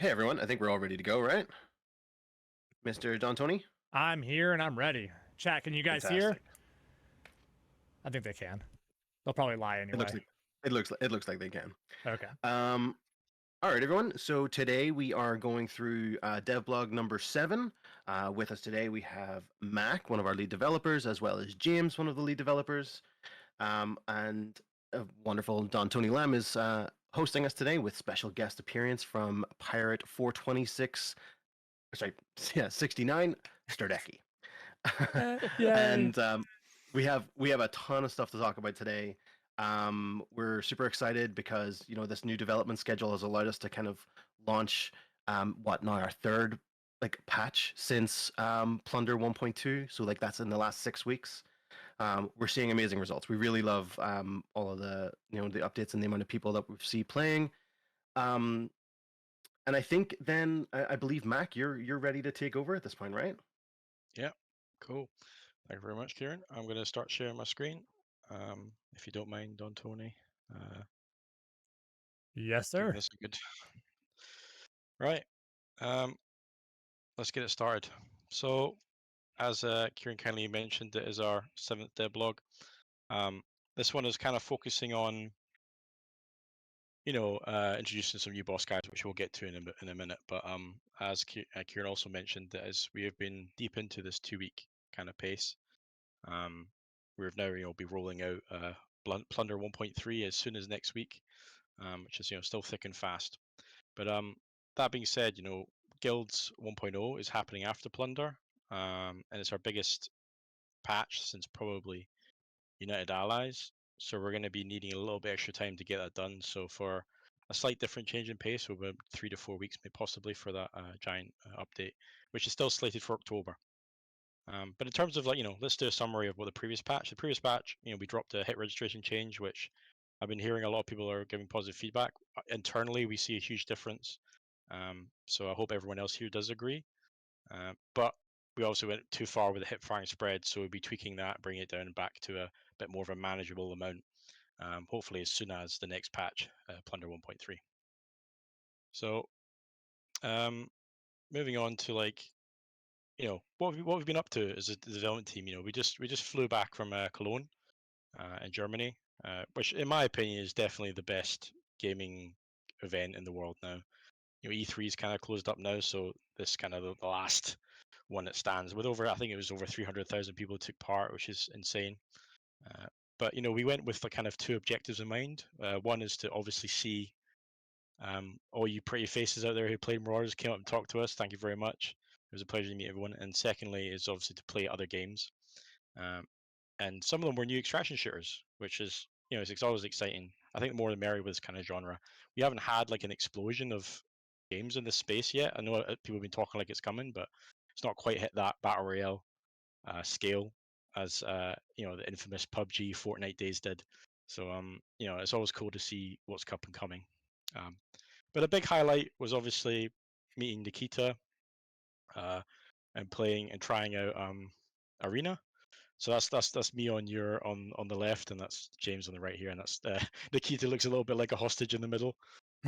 Hey everyone, I think we're all ready to go, right? Mr. Don Tony? I'm here and I'm ready. Chat, can you guys hear? Fantastic. I think they can. They'll probably lie It looks anyway. like they can. Okay. Um, all right, everyone. So today we are going through devblog number 7. With us today we have Mac, one of our lead developers, as well as James, one of the lead developers, and a wonderful Don Tony Lamb is hosting us today with special guest appearance from Pirate 426. Sorry, yeah, 69 Sterdekie. Yay. and we have a ton of stuff to talk about today. We're super excited because this new development schedule has allowed us to kind of launch what now our third like patch since Plunder 1.2. So like that's in the last 6 weeks. We're seeing amazing results. We really love all of the updates and the amount of people that we see playing. Um, and I think then I believe Mac, you're ready to take over at this point, right? Yeah, cool. Thank you very much, Kieran. I'm going to start sharing my screen, if you don't mind, Don Tony. Yes, Giving sir. this a good. Right. Um, let's get it started. So, as Kieran kindly mentioned, it is our 7th devlog. This one is kind of focusing on, introducing some new boss guys, which we'll get to in a minute. But as Kieran also mentioned, as we have been deep into this 2-week kind of pace. We've now be rolling out Plunder 1.3 as soon as next week, which is still thick and fast. But that being said, Guilds 1.0 is happening after Plunder, and it's our biggest patch since probably United Allies. So we're going to be needing a little bit extra time to get that done. So for a slight different change in pace, we'll be 3 to 4 weeks, maybe possibly for that giant update, which is still slated for October. But in terms of let's do a summary of what the previous patch. The previous patch, we dropped a hit registration change, which I've been hearing a lot of people are giving positive feedback. Internally, we see a huge difference. So I hope everyone else here does agree. But we also went too far with the hip firing spread, so we'll be tweaking that, bringing it down back to a bit more of a manageable amount. Hopefully, as soon as the next patch, Plunder 1.3. So, moving on to what we've been up to as a development team. We just flew back from Cologne in Germany, which in my opinion is definitely the best gaming event in the world now. E3 is kind of closed up now, so this kind of the last one that stands with I think it was over 300,000 people took part, which is insane. But we went with the kind of two objectives in mind. One is to obviously see all you pretty faces out there who played Marauders came up and talked to us. Thank you very much. It was a pleasure to meet everyone. And secondly, is obviously to play other games. And some of them were new extraction shooters, which is, it's always exciting. I think the more the merrier with this kind of genre. We haven't had like an explosion of games in this space yet. I know people have been talking like it's coming, but it's not quite hit that battle royale scale as the infamous PUBG Fortnite days did. So it's always cool to see what's up and coming. But a big highlight was obviously meeting Nikita and playing and trying out Arena. So that's me on the left, and that's James on the right here, and that's Nikita looks a little bit like a hostage in the middle.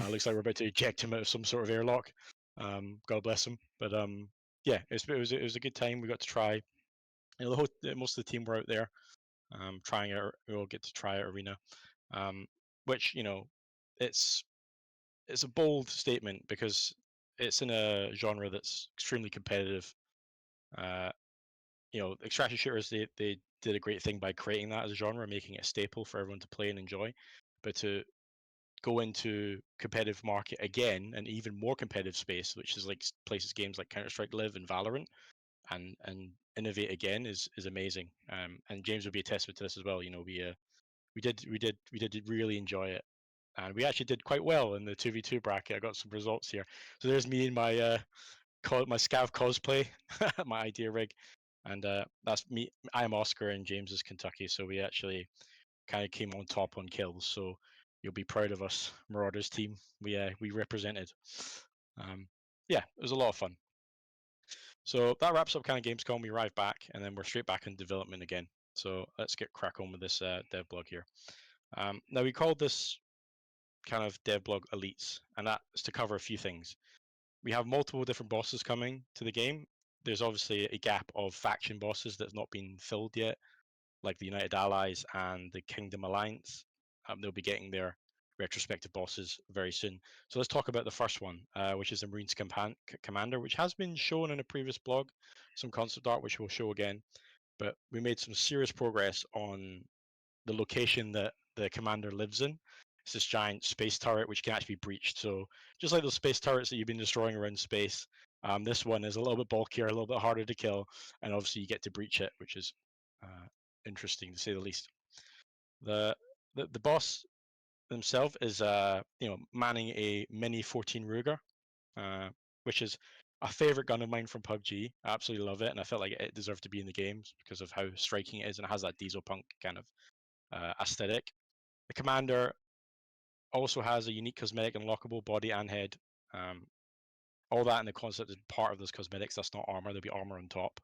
Looks like we're about to eject him out of some sort of airlock. God bless him. But yeah, it was a good time. We got to try. Most of the team were out there trying out. We all get to try out Arena, which it's a bold statement because it's in a genre that's extremely competitive. Extraction shooters they did a great thing by creating that as a genre, making it a staple for everyone to play and enjoy. But to go into competitive market again, an even more competitive space, which is like places games like Counter-Strike Live and Valorant, and innovate again is amazing. And James would be a testament to this as well. We did really enjoy it, and we actually did quite well in the 2v2 bracket. I got some results here. So there's me in my my Scav cosplay, my idea rig, and that's me. I'm Oscar and James is Kentucky, so we actually kind of came on top on kills. So you'll be proud of us, Marauders team. We represented. Yeah, it was a lot of fun. So that wraps up kind of Gamescom. We arrive back, and then we're straight back in development again. So let's get crack on with this dev blog here. Now we called this kind of dev blog elites, and that is to cover a few things. we have multiple different bosses coming to the game. There's obviously a gap of faction bosses that's not been filled yet, like the United Allies and the Kingdom Alliance. They'll be getting their retrospective bosses very soon. So let's talk about the first one, which is the Marines Commander, which has been shown in a previous blog, some concept art, which we'll show again. But we made some serious progress on the location that the commander lives in. It's this giant space turret which can actually be breached. So just like those space turrets that you've been destroying around space, this one is a little bit bulkier, a little bit harder to kill, and obviously you get to breach it, which is interesting to say the least. The boss himself is manning a Mini 14 Ruger, which is a favorite gun of mine from PUBG. I absolutely love it, and I felt like it deserved to be in the games because of how striking it is, and it has that diesel punk kind of aesthetic. The commander also has a unique cosmetic unlockable body and head. All that in the concept is part of those cosmetics. That's not armor. There'll be armor on top.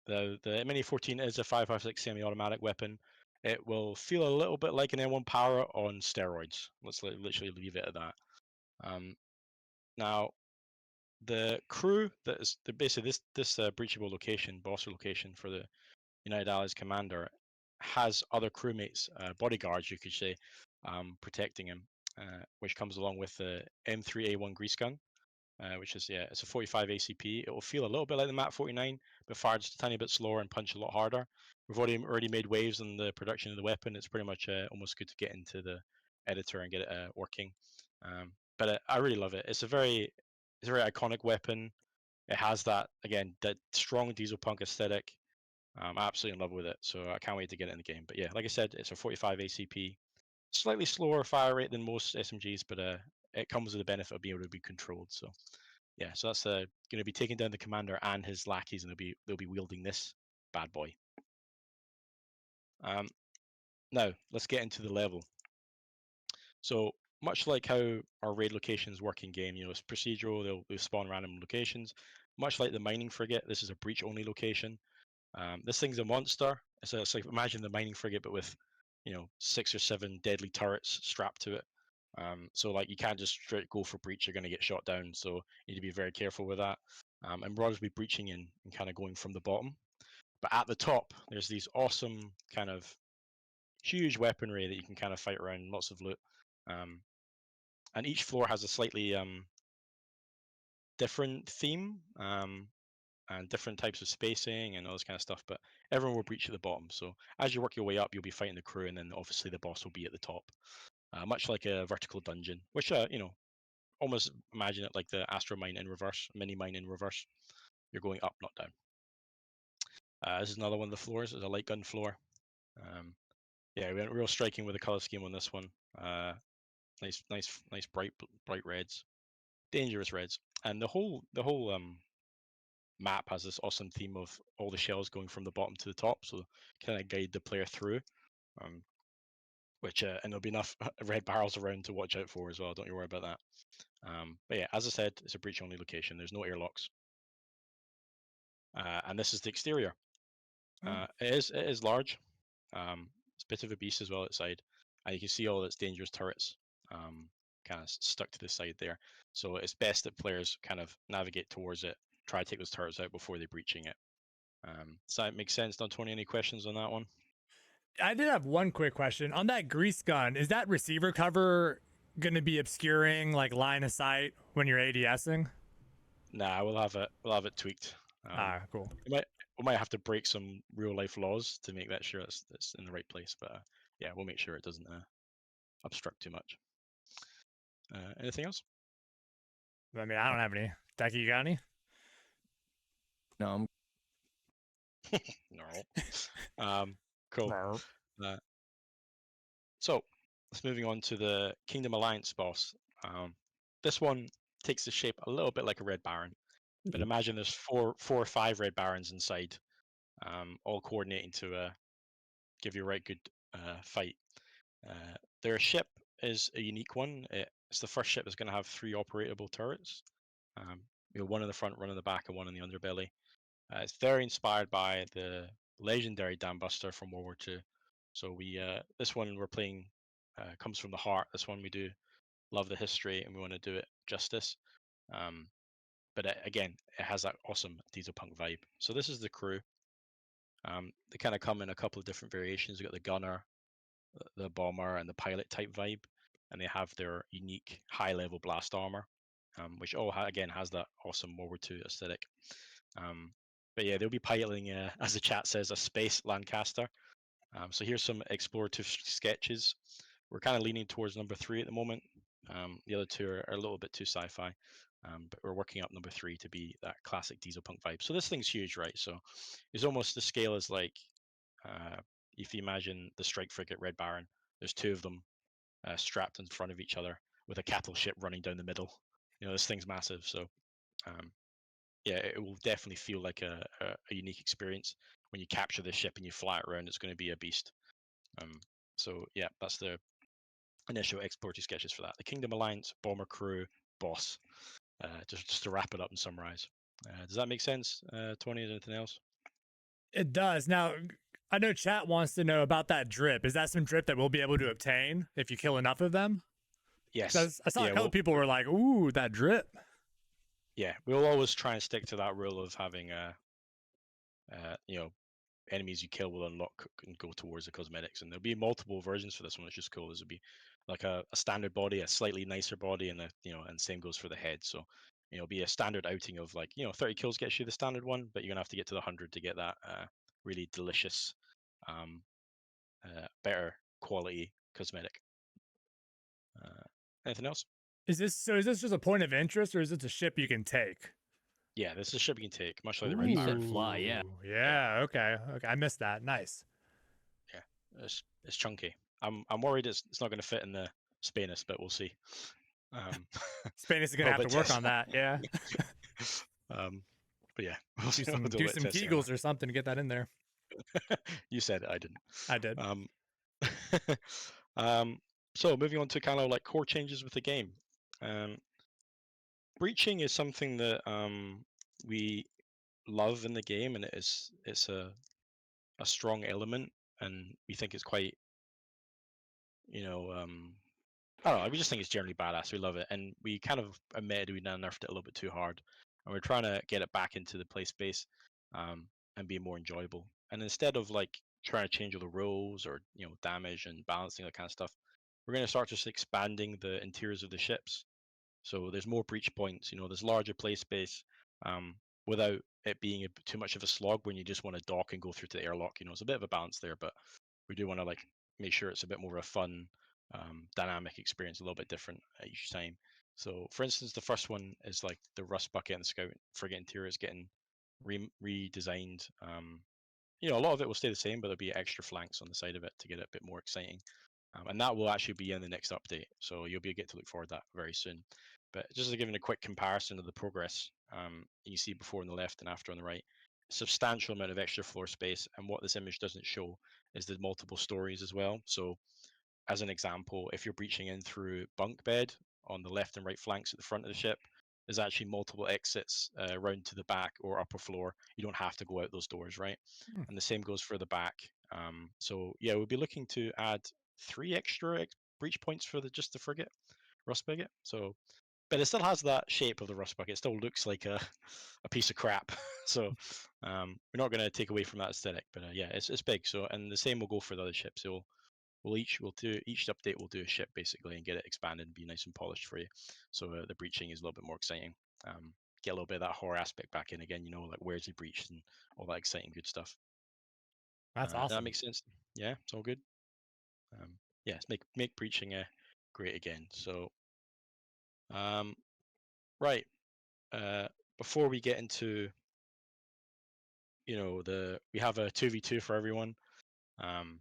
The Mini 14 is a 5.56 semi-automatic weapon. It will feel a little bit like an M1 Power on steroids. Let's literally leave it at that. Now, the crew that is basically this breachable location, boss location for the United Allies commander, has other crewmates, bodyguards, you could say, protecting him, which comes along with the M3A1 grease gun, which is it's a 45 ACP. It will feel a little bit like the MAT 49, but fire just a tiny bit slower and punch a lot harder. We've already made waves in the production of the weapon. It's pretty much almost good to get into the editor and get it working. But I really love it. It's a very iconic weapon. It has that strong diesel punk aesthetic. I'm absolutely in love with it, so I can't wait to get it in the game. But yeah, like I said, it's a 45 ACP, slightly slower fire rate than most SMGs, but it comes with the benefit of being able to be controlled. So yeah, so that's going to be taking down the commander and his lackeys, and they'll be wielding this bad boy. Now let's get into the level. So much like how our raid locations work in game, it's procedural. They'll spawn random locations. Much like the mining frigate, this is a breach only location. This thing's a monster. It's like imagine the mining frigate, but with 6 or 7 deadly turrets strapped to it. So like you can't just straight go for breach; you're going to get shot down. So you need to be very careful with that. And Marauders will be breaching in and kind of going from the bottom. But at the top, there's these awesome kind of huge weaponry that you can kind of fight around, lots of loot. And each floor has a slightly different theme. And different types of spacing and all this kind of stuff, but everyone will breach at the bottom. So as you work your way up, you'll be fighting the crew, and then obviously the boss will be at the top, much like a vertical dungeon, which almost imagine it like the Astro Mine in reverse, mini mine in reverse. You're going up, not down. This is another one of the floors. It's a light gun floor. We went real striking with the color scheme on this one. Nice bright reds, dangerous reds, and the whole map has this awesome theme of all the shells going from the bottom to the top, so kind of guide the player through. And there'll be enough red barrels around to watch out for as well. Don't you worry about that. But yeah, as I said, it's a breach only location. There's no airlocks. And this is the exterior. It is large. It's a bit of a beast as well outside, and you can see all its dangerous turrets kind of stuck to the side there. So it's best that players kind of navigate towards it, try to take those turrets out before they're breaching it. Does that make sense? Don Tony, any questions on that one? I did have one quick question on that grease gun. Is that receiver cover going to be obscuring like line of sight when you're ADSing? Nah, we'll have it tweaked. Cool. We might have to break some real life laws to make that sure it's in the right place, but yeah, we'll make sure it doesn't obstruct too much. Anything else? I mean, I don't have any. Decky, you got any? No, No. Cool. No. So let's moving on to the Kingdom Alliance boss. This one takes the shape a little bit like a Red Baron, but imagine there's four or five Red Barons inside, all coordinating to give you a right good fight. Their ship is a unique one. It's the first ship that's going to have 3 operatable turrets. One in the front, one in the back, and one in the underbelly. It's very inspired by the legendary Dam Buster from World War II. So this one we're playing comes from the heart. This one we do love the history and we want to do it justice. But again, it has that awesome diesel punk vibe. So this is the crew. They kind of come in a couple of different variations. You got the gunner, the bomber, and the pilot type vibe, and they have their unique high-level blast armor, which again has that awesome World War II aesthetic. But yeah, they'll be piloting, as the chat says, a space Lancaster. So here's some explorative sketches. We're kind of leaning towards number 3 at the moment. The other two are a little bit too sci-fi, but we're working up number 3 to be that classic diesel punk vibe. So this thing's huge, right? So it's almost the scale is like, if you imagine the strike frigate Red Baron, there's 2 of them strapped in front of each other with a cattle ship running down the middle. This thing's massive. So yeah, it will definitely feel like a unique experience when you capture the ship and you fly it around. It's going to be a beast. So yeah, that's the initial exploratory sketches for that. The Kingdom Alliance, Bomber Crew, Boss. Just to wrap it up and summarize. Does that make sense, Tony? Is there anything else? It does. Now, I know chat wants to know about that drip. Is that some drip that we'll be able to obtain if you kill enough of them? Yes. I saw a couple people were like, "Ooh, that drip." Yeah, we'll always try and stick to that rule of having enemies you kill will unlock and go towards the cosmetics, and there'll be multiple versions for this one. It's just cool. This would be like a standard body, a slightly nicer body, and and same goes for the head. So it'll be a standard outing of 30 kills gets you the standard one, but you're gonna have to get to the 100 to get that really delicious, better quality cosmetic. Anything else? Is this just a point of interest, or is this a ship you can take? Yeah, this is a ship you can take, much like the Red Baron. Fly, yeah. Yeah. Okay. I missed that. Nice. Yeah, it's chunky. I'm worried it's not going to fit in the Spanus, but we'll see. Spain is gonna have to work on that. Yeah. But yeah, do some Kegels or something to get that in there. You said it, I didn't. I did. So moving on to kind of like core changes with the game. Breaching is something that we love in the game, and it's a strong element, and we think it's quite, I don't know, we just think it's generally badass. We love it, and we kind of admitted we nerfed it a little bit too hard, and we're trying to get it back into the play space, and be more enjoyable. And instead of like trying to change all the rules or damage and balancing that kind of stuff, we're going to start just expanding the interiors of the ships. So there's more breach points. There's larger play space, without it being too much of a slog when you just want to dock and go through to the airlock. It's a bit of a balance there, but we do want to make sure it's a bit more of a fun, dynamic experience, a little bit different each time. So, for instance, the first one is like the Rust Bucket and the Scout frigate interior is getting redesigned. A lot of it will stay the same, but there'll be extra flanks on the side of it to get it a bit more exciting. And that will actually be in the next update, so you'll be able to get to look forward to that very soon. But just to give a quick comparison of the progress, you see before on the left and after on the right, a substantial amount of extra floor space. And what this image doesn't show is the multiple stories as well. So as an example, if you're breaching in through bunk bed on the left and right flanks at the front of the ship, there's actually multiple exits round to the back or upper floor. You don't have to go out those doors, right? And the same goes for the back. So yeah, we'll be looking to add 3 extra breach points for just the frigate, Rust Bucket. So, but it still has that shape of the Rust Bucket. It still looks like a piece of crap. So we're not going to take away from that aesthetic. But yeah, it's big. So, and the same will go for the other ships. So each update will do a ship basically and get it expanded and be nice and polished for you. So the breaching is a little bit more exciting. Get a little bit of that horror aspect back in again. Like where's he breached and all that exciting good stuff. That's awesome. That makes sense. Yeah, it's all good. Yes, make breaching great again. So, right. Before we get into, we have a 2v2 for everyone, and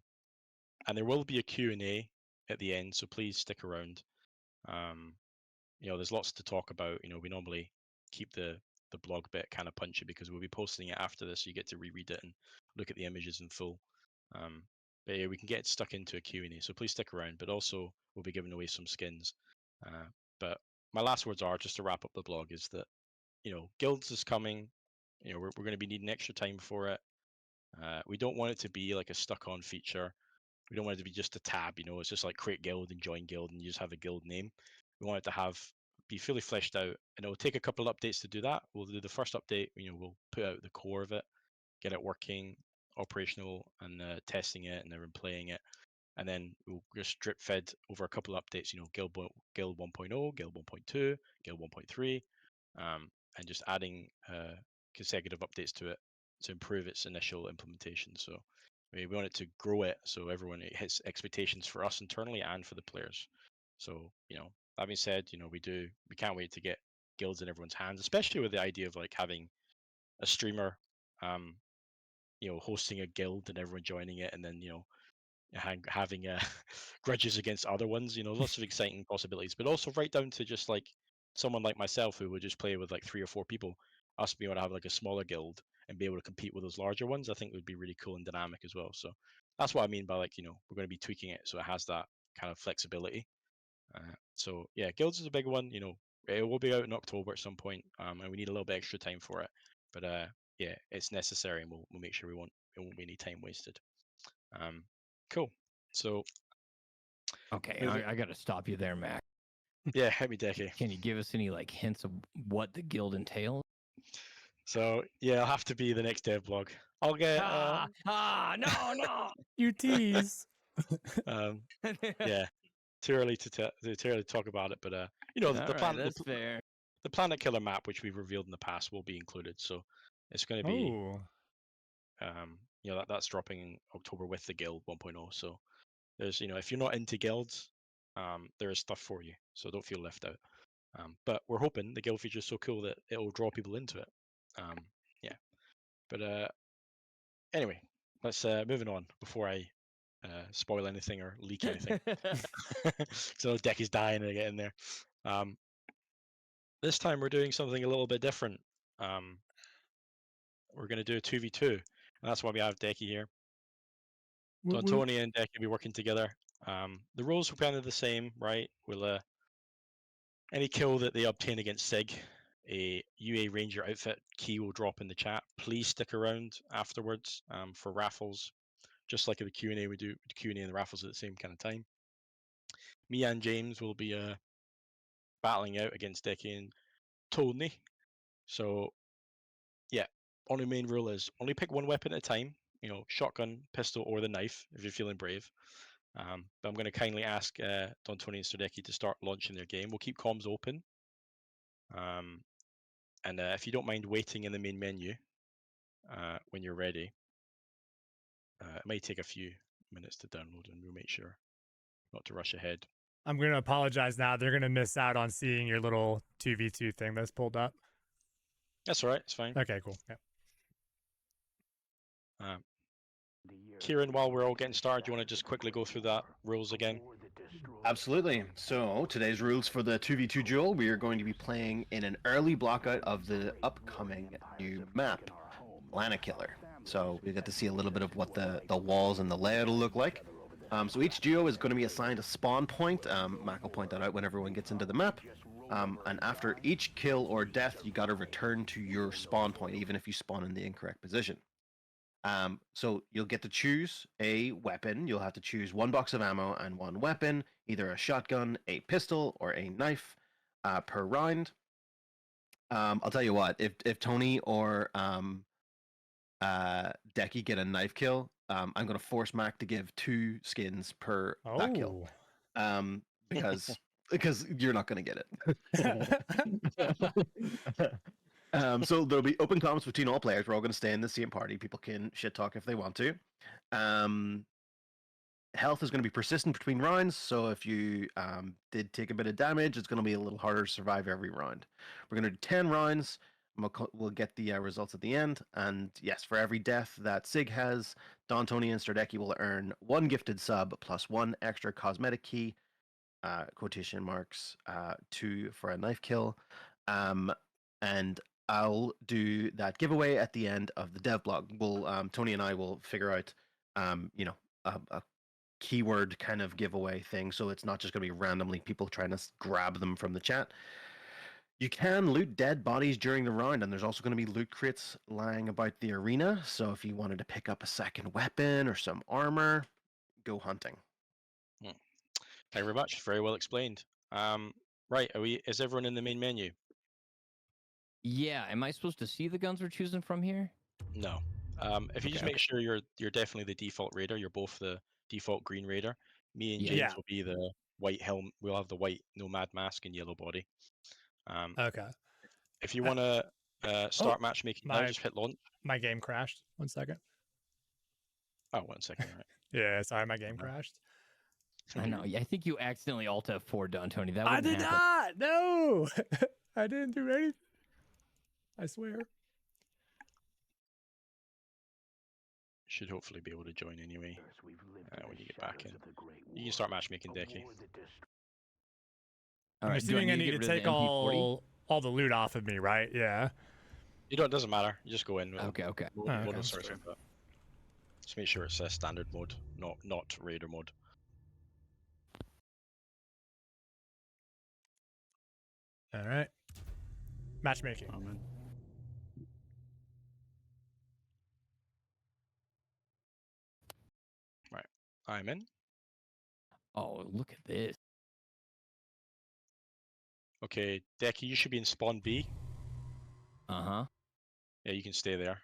there will be a Q&A at the end, so please stick around. There's lots to talk about. We normally keep the blog bit kind of punchy because we'll be posting it after this, so you get to reread it and look at the images in full. But yeah, we can get stuck into a Q&A, so please stick around. But also, we'll be giving away some skins. But my last words are, just to wrap up the blog, is that Guilds is coming. We're going to be needing extra time for it. We don't want it to be like a stuck-on feature. We don't want it to be just a tab. It's just like create guild and join guild, and you just have a guild name. We want it to have be fully fleshed out, and it'll take a couple of updates to do that. We'll do the first update. We'll put out the core of it, get it working, operational, and testing it, and then playing it. And then we'll just drip fed over a couple of updates, Guild 1.0, Guild 1.2, Guild 1.3, and just adding consecutive updates to it to improve its initial implementation. So we want it to grow it so everyone it hits expectations for us internally and for the players. So that being said, we can't wait to get guilds in everyone's hands, especially with the idea of like having a streamer, hosting a guild and everyone joining it, and then having grudges against other ones. Lots of exciting possibilities, but also right down to just like someone like myself who would just play with like 3 or 4 people, us being able to have like a smaller guild and be able to compete with those larger ones, I think would be really cool and dynamic as well. So that's what I mean by like we're going to be tweaking it so it has that kind of flexibility. So yeah, guilds is a big one. It will be out in October at some point, and we need a little bit extra time for it. But yeah, it's necessary, and we'll make sure it won't be any time wasted. Cool. So Okay, I got to stop you there, Mac. yeah, hit me, Decky. Can you give us any like hints of what the guild entails? So yeah, I'll have to be the next dev blog. I'll get no. You tease. yeah, too early to talk about it, but the plan, that's fair. the Planet Killer map, which we've revealed in the past, will be included. So it's going to be that's dropping in October with the Guild 1.0. So there's if you're not into guilds, there is stuff for you. So don't feel left out. But we're hoping the guild feature is so cool that it will draw people into it. Yeah. But anyway, let's moving on before I spoil anything or leak anything. So deck is dying to get in there. This time we're doing something a little bit different. We're going to do a 2v2, and that's why we have Decky here. Tony and Decky will be working together. The rules will be kind of the same, right? We'll any kill that they obtain against Sig, a UA Ranger outfit key will drop in the chat. Please stick around afterwards for raffles, just like the Q&A we do. The Q&A and the raffles at the same kind of time. Me and James will be battling out against Decky and Tony. So yeah, only main rule is only pick one weapon at a time. Shotgun, pistol, or the knife if you're feeling brave. But I'm going to kindly ask Don Tony and Sterdekie to start launching their game. We'll keep comms open. And if you don't mind waiting in the main menu when you're ready, it might take a few minutes to download, and we'll make sure not to rush ahead. I'm going to apologize now. They're going to miss out on seeing your little 2v2 thing that's pulled up. That's all right. It's fine. Okay, cool. Yeah. Kieran, while we're all getting started, do you want to just quickly go through that rules again? Absolutely. So today's rules for the 2v2 duel, we are going to be playing in an early blockout of the upcoming new map, Planet Killer. So we get to see a little bit of what the walls and the layout will look like. So each duo is going to be assigned a spawn point. Mac will point that out when everyone gets into the map. And after each kill or death, you got to return to your spawn point, even if you spawn in the incorrect position. So you'll get to choose a weapon. You'll have to choose 1 box of ammo and 1 weapon, either a shotgun, a pistol, or a knife per round. I'll tell you what, if Tony or Decky get a knife kill, I'm going to force Mac to give 2 skins per that kill. Because you're not going to get it. So there'll be open comms between all players. We're all going to stay in the same party. People can shit talk if they want to. Health is going to be persistent between rounds. So if you did take a bit of damage, it's going to be a little harder to survive every round. We're going to do 10 rounds. We'll get the results at the end. And yes, for every death that Sig has, Don, Tony, and Sterdekie will earn 1 gifted sub plus 1 extra cosmetic key, quotation marks, 2 for a knife kill. And I'll do that giveaway at the end of the dev blog. We'll Tony and I will figure out, a keyword kind of giveaway thing, so it's not just going to be randomly people trying to grab them from the chat. You can loot dead bodies during the round, and there's also going to be loot crates lying about the arena. So if you wanted to pick up a second weapon or some armor, go hunting. Thank you very much. Very well explained. Right, is everyone in the main menu? Yeah, am I supposed to see the guns we're choosing from here? No. If you just Okay, make sure you're definitely the default raider, you're both the default green raider. Me and Yeah. James Yeah. will be the white helm. We'll have the white nomad mask and yellow body. Okay. If you want to start matchmaking now, just hit launch. My game crashed. 1 second. Oh, 1 second, right. Yeah, sorry, my game crashed. I know. I think you accidentally Alt F4 done, Tony. That I wouldn't did happen. not. No, I didn't do anything. I swear. Should hopefully be able to join anyway when you get back in. You can start matchmaking, Decky. I'm assuming I need to take all the loot off of me, right? Yeah. You don't. It doesn't matter. You just go in. Okay. We'll search it, but just make sure it's standard mode, not raider mode. All right. Matchmaking. Right. I'm in. Oh, look at this. Okay, Decky, you should be in spawn B. Uh-huh. Yeah, you can stay there.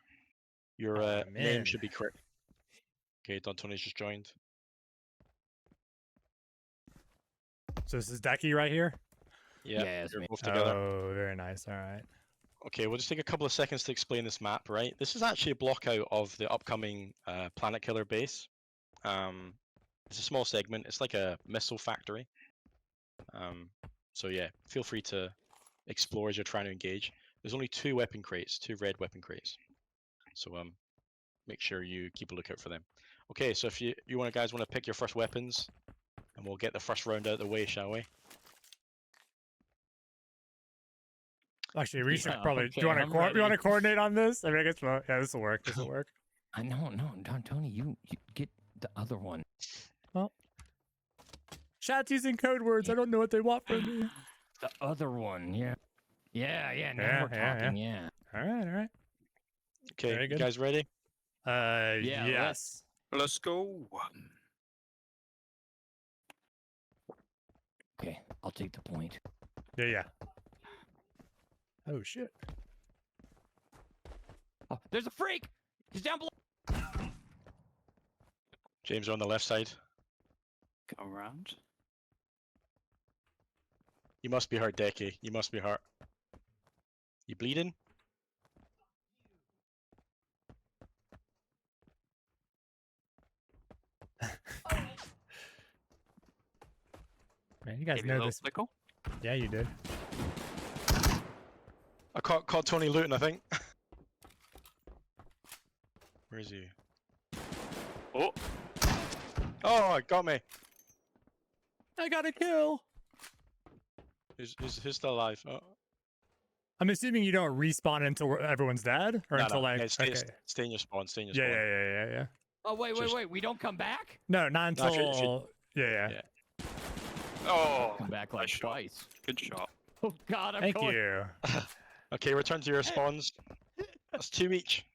Your name should be correct. Okay, Don Tony's just joined. So this is Decky right here? Yeah, you're both together. Oh, very nice. All right. Okay, we'll just take a couple of seconds to explain this map, right? This is actually a block out of the upcoming Planet Killer base. It's a small segment. It's like a missile factory. So yeah, feel free to explore as you're trying to engage. There's only 2 weapon crates, 2 red weapon crates. So make sure you keep a lookout for them. Okay, so if you guys want to pick your first weapons, and we'll get the first round out of the way, shall we? Actually, we should Yeah, probably. okay, do you want I'm to ready. coordinate on this? I mean, I guess. Well, yeah, this will work. This will work. I know, no, Tony, you get the other one. Well, chat's using code words. I don't know what they want from me. The other one, yeah. Now we're talking, yeah. All right. Okay, Very you good. guys ready? Yeah, Yes. Let's go. Okay, I'll take the point. Yeah. Oh shit. Oh, there's a freak! He's down below! James are on the left side. Come around. You must be hurt, Decky. You must be hurt. You bleeding? Man, you guys Maybe a know little this. flickle. Yeah, you did. I caught Tony looting, I think. Where is he? Oh, Oh, it got me. I got a kill. Who's still alive? Oh. I'm assuming you don't respawn until everyone's dead, or No, until no. like. Yeah, Okay. stay in your spawn. Stay in your Yeah, spawn. yeah. Oh, wait, Just- we don't come back? No, not No, until. Yeah. Yeah. oh, Come back like nice shot. twice. Good shot. Oh, God, I'm Thank going. you. Okay, return to your spawns. That's 2 each.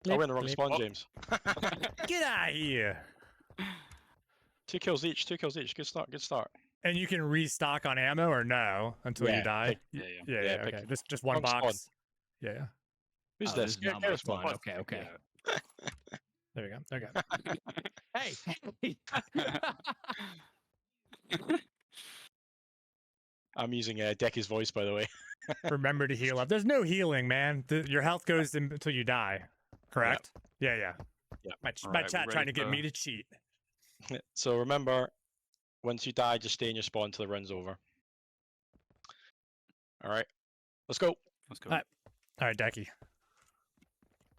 Oh, we're in the wrong Blip, spawn, blip. James. Get out of here. 2 kills each. 2 kills each. Good start. Good start. And you can restock on ammo or no until Yeah, you die. pick- Yeah. Yeah. pick Okay. Just one wrong spawn. box. Yeah. Who's Oh, this? this is not Get my a spawn. spawn. Okay. There we go. Okay. Hey! I'm using Decky's voice, by the way. Remember to heal up. There's no healing, man. Your health goes until you die. Correct? Yeah. Yeah. My Alright, chat we trying to ready get me for- to cheat. So remember, once you die, just stay in your spawn until the run's over. All right, let's go. Let's go. Alright. All right, Decky.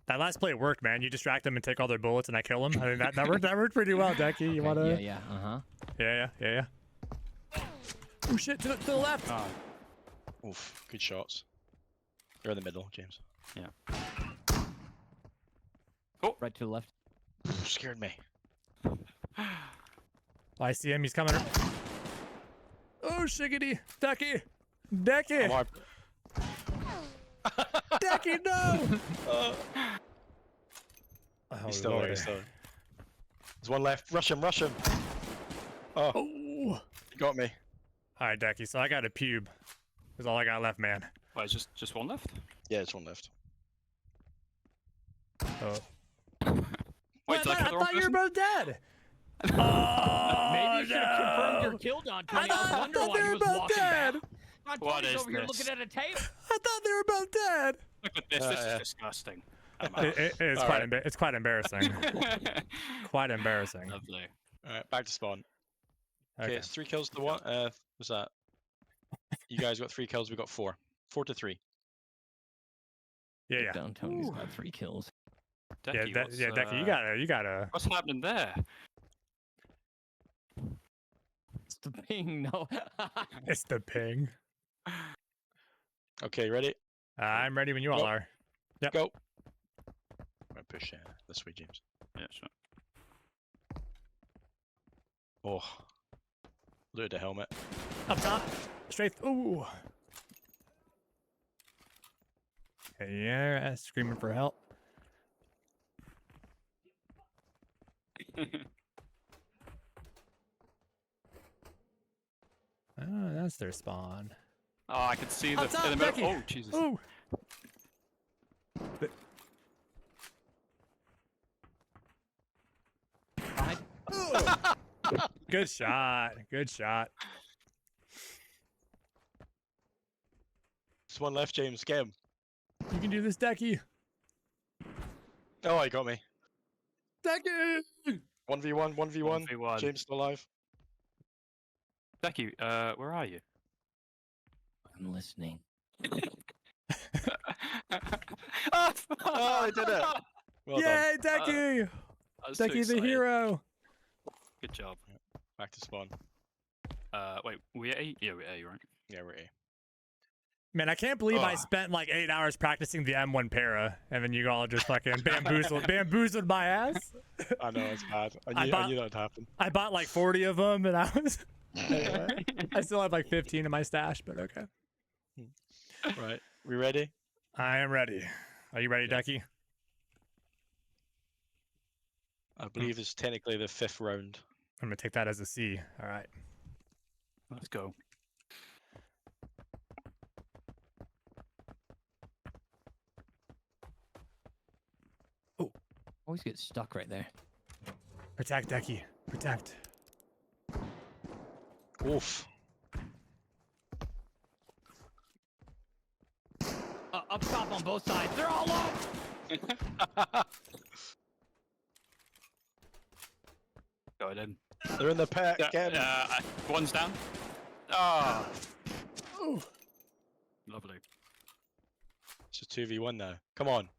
That last play worked, man. You distract them and take all their bullets, and I kill them. I mean, that worked. That worked pretty well, Decky. You wanna? Yeah, uh-huh. Yeah. Oh shit! To the left. Ah, Oof, good shots. You're in the middle, James. Right to the left. Oof, scared me. Oh, I see him. He's coming. Oh shiggity, Decky. I'm hard. Decky, no! Oh, He's still there. Lordy. He's still there. There's one left. Rush him. Oh, Oh, he got me. All right, Decky. So I got a pube. That's all I got left, man. Wait, just one left? Yeah, it's one left. Oh. Wait, I did I kill the wrong thought you were person? both dead. Oh, Maybe you should have confirmed your no. kill, Don I Tony. I was thought wondering why they he were was both walking dead. back. Don What Tony's is over here this? looking at a tape. I thought they were both dead. Look at this. This is disgusting. I'm out. It's All quite right. it's quite embarrassing. Quite embarrassing. Lovely. All right, back to spawn. Okay, Okay. it's 3 kills to 1. What's that? You guys got 3 kills. We got 4. 4 to 3. Yeah, yeah. Don Tony's got 3 kills. Decky, Decky, you gotta. What's happening there? It's the ping, no. It's the ping. Okay, ready? I'm ready when you all Go. are. Yep. Go. I'm gonna push this way, James. Yeah, sure. Oh, looted the helmet. Up top. Straight. Ooh. Okay, yeah, screaming for help. Oh, that's their spawn. Oh, I can see the Up top, in the middle. Decky. Oh, Jesus. Ooh. Behind. Good shot. Good shot. There's one left, James. Get him. You can do this, Decky. Oh, he got me. Decky. 1v1, 1v1. 1v1. James still alive. Decky, where are you? I'm listening. Oh, I did it. Well done. Yay, Decky. I'm so Decky the excited. hero. Good job. Back to spawn. Wait, we at A? Yeah, we're at A, right? Yeah, we're A. Man, I can't believe I Oh. spent like 8 hours practicing the M1 para, and then you all just fucking bamboozled my ass. I know, it's bad. I I bought- knew that would happen. I bought like 40 of them, and I was. Anyway, I still have like 15 in my stash, but okay. Right, we ready? I am ready. Are you ready, Yes. Decky? I believe it's technically the 5th round. I'm gonna take that as a C. All right. Let's go. Always get stuck right there. Protect, Decky. Protect. Oof. Up top on both sides. They're all up. Go ahead in. They're in the pit. Get 'em. One's down. Ah, lovely. It's just 2v1 now. Come on.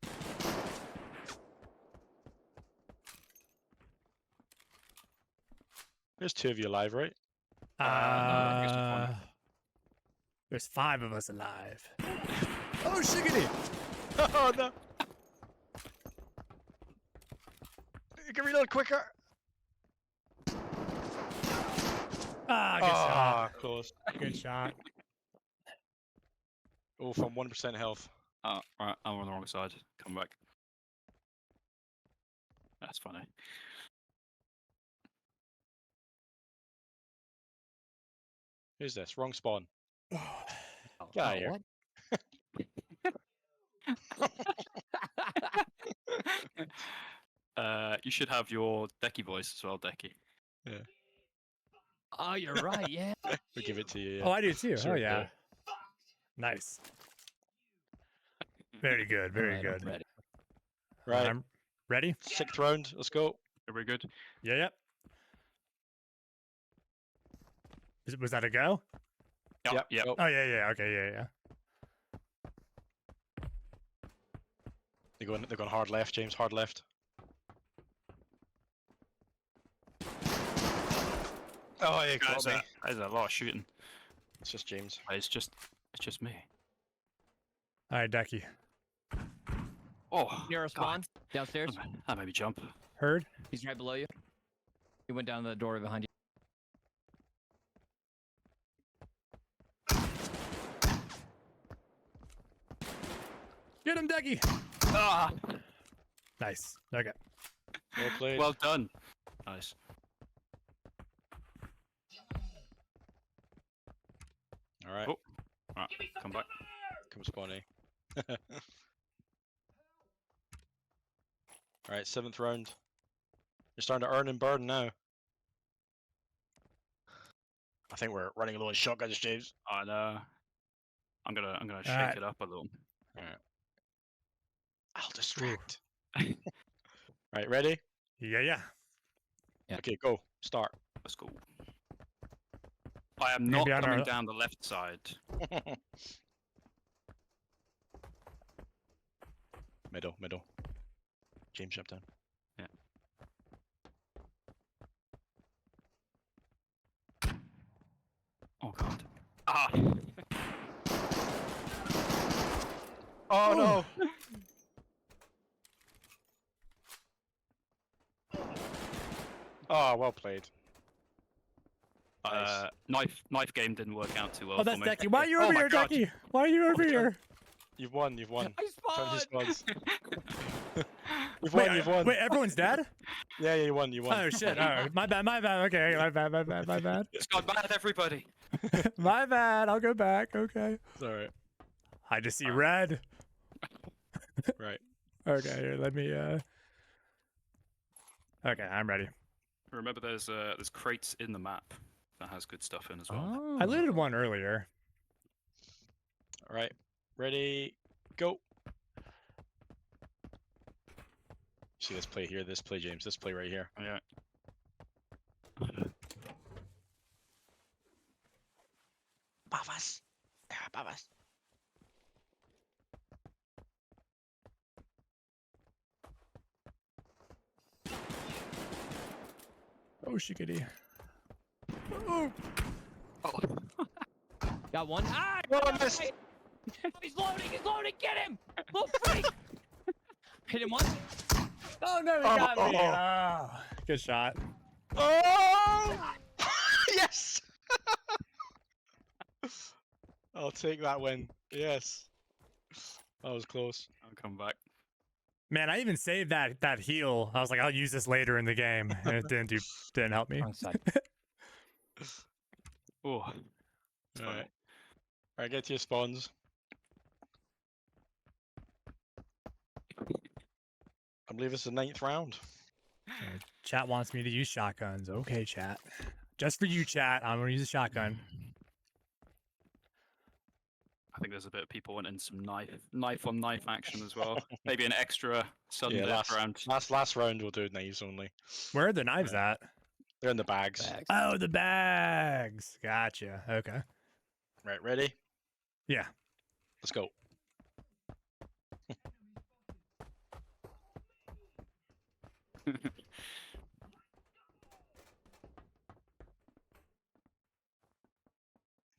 There's 2 of you alive, right? I guess there's one. There's 5 of us alive. Oh, shiggity! Oh no! You can reload quicker! Ah, good Ah, shot. close. Good shot. Oh, from 1% health. Oh, right, I'm on the wrong side. Come back. That's funny. Who's this? Wrong spawn. Oh, Get out of here. What? You should have your Decky voice as well, Decky. Oh, you're right. Yeah. We give it to you. Oh, I do too. Sure, Oh, yeah. yeah. Nice. Very good. Very Alright, I'm good. ready. Right, I'm ready? 6th round. Let's go. Are we good? Yeah, yep. Was that a go? Yep. Yep. go. Oh, yeah, yeah. Okay, yeah, yeah. They're going hard left, James. Hard left. Oh, you got There's me. there's a lot of shooting. It's just James. It's just me. All right, Decky. Oh, Near a spawn. Downstairs. that made me jump. Heard? He's right below you. He went down the door behind you. Get him, Decky! Ah, Nice. Okay. Well played. well done. Nice. All right. Oh. Right, come back. Come spawn A. All right, 7th round. You're starting to earn and burn now. I think we're running low on shotguns, James. I know. I'm gonna shake Alright. it up a little. All right. I'll distract. Right, ready? Yeah, yeah. Yeah. Okay, go. Start. Let's go. I am not Maybe on coming our- down the left side. Middle. James, jump down. Yeah. Oh god. Ah. Oh no! Oh, well played. Knife game didn't work out too well Oh, that's for me. Decky. Why are you Oh over my here, God. Decky? Why are you over my God. here? You've won. I Turn spawned. his spawns. You've Wait, won. You've won. wait, everyone's dead? Yeah, you won. You won. Oh shit! Oh, my bad. Okay, my bad. It's gone bad, everybody. My bad. I'll go back. Okay. It's all right. I just see red. Right. Okay, here, let me. Okay, I'm ready. Remember, there's crates in the map that has good stuff in as well. Oh. I looted one earlier. All right. Ready. Go. See this play here. This play, James. This play right here. Yeah. Babas. Babas. Oh, shiggity. Oh. Got one. Ah! Oh, I missed. He's loading. Get him! Little freak! Hit him once. Oh no, he got me. Oh, good shot. Oh! Yes! I'll take that win. Yes. That was close. I'll come back. Man, I even saved that heal. I was like, I'll use this later in the game, and it didn't help me. Wrong side. Oh. Alright. Alright, get to your spawns. I believe it's the 9th round. Chat wants me to use shotguns. Okay, chat. Just for you, chat. I'm gonna use a shotgun. I think there's a bit of people wanting some knife on knife action as well. Maybe an extra sudden death round. Last round we'll do knives only. Where are the knives at? They're in the bags. Bags. Oh, the bags. Gotcha. Okay. Right, ready? Yeah. Let's go. I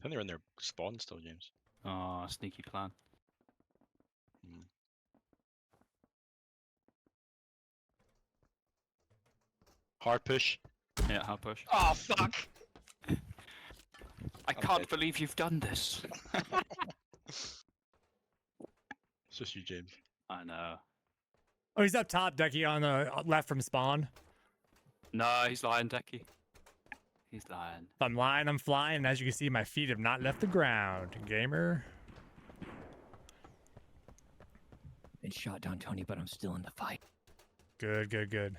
think they're in their spawn still, James. Oh, sneaky plan. Hard push. Yeah, hard push. Oh, fuck! I can't believe you've done this. It's just you, James. I know. Oh, he's up top, Decky, on the left from spawn. No, he's lying, Decky. He's lying. If I'm lying, I'm flying. And as you can see, my feet have not left the ground. Gamer. Been shot down, Tony, but I'm still in the fight. Good, good, good.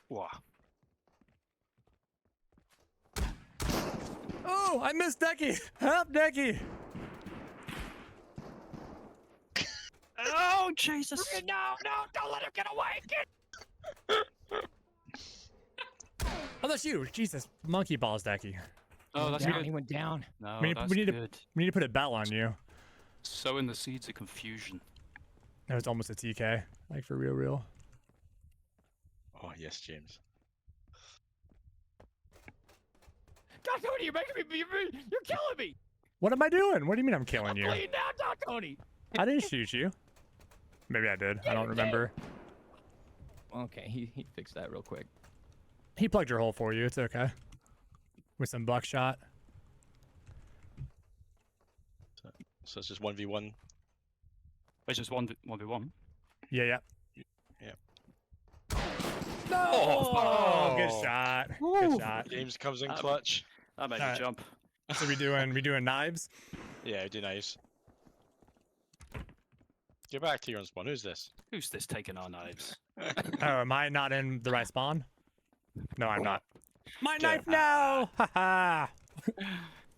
Wow. Oh, I missed Decky. Help, Decky. Oh, Jesus. No, don't let him get away. Oh, that's you. Jesus. Monkey balls, Decky. Oh, that's down. good. He went down. No, We need- that's we need to- good. We need to put a bell on you. Sowing the seeds of confusion. That was almost a TK. Like, for real. Oh, yes, James. Don Tony, you're making me. You're killing me. What am I doing? What do you mean I'm killing I'm you? bleeding out, Don Tony. I didn't shoot you. Maybe I did. I don't remember. Okay, he fixed that real quick. He plugged your hole for you. It's okay. With some buckshot. So it's just 1v1. It's just 1v1. Yeah. Yeah. No! Oh, good shot. Good shot. James comes in clutch. That made me Alright. jump. So we doing knives? Yeah, do nice. Get back to your own spawn. Who's this? Who's this taking our knives? Oh, am I not in the right spawn? No, I'm not. My Okay. knife now! Haha!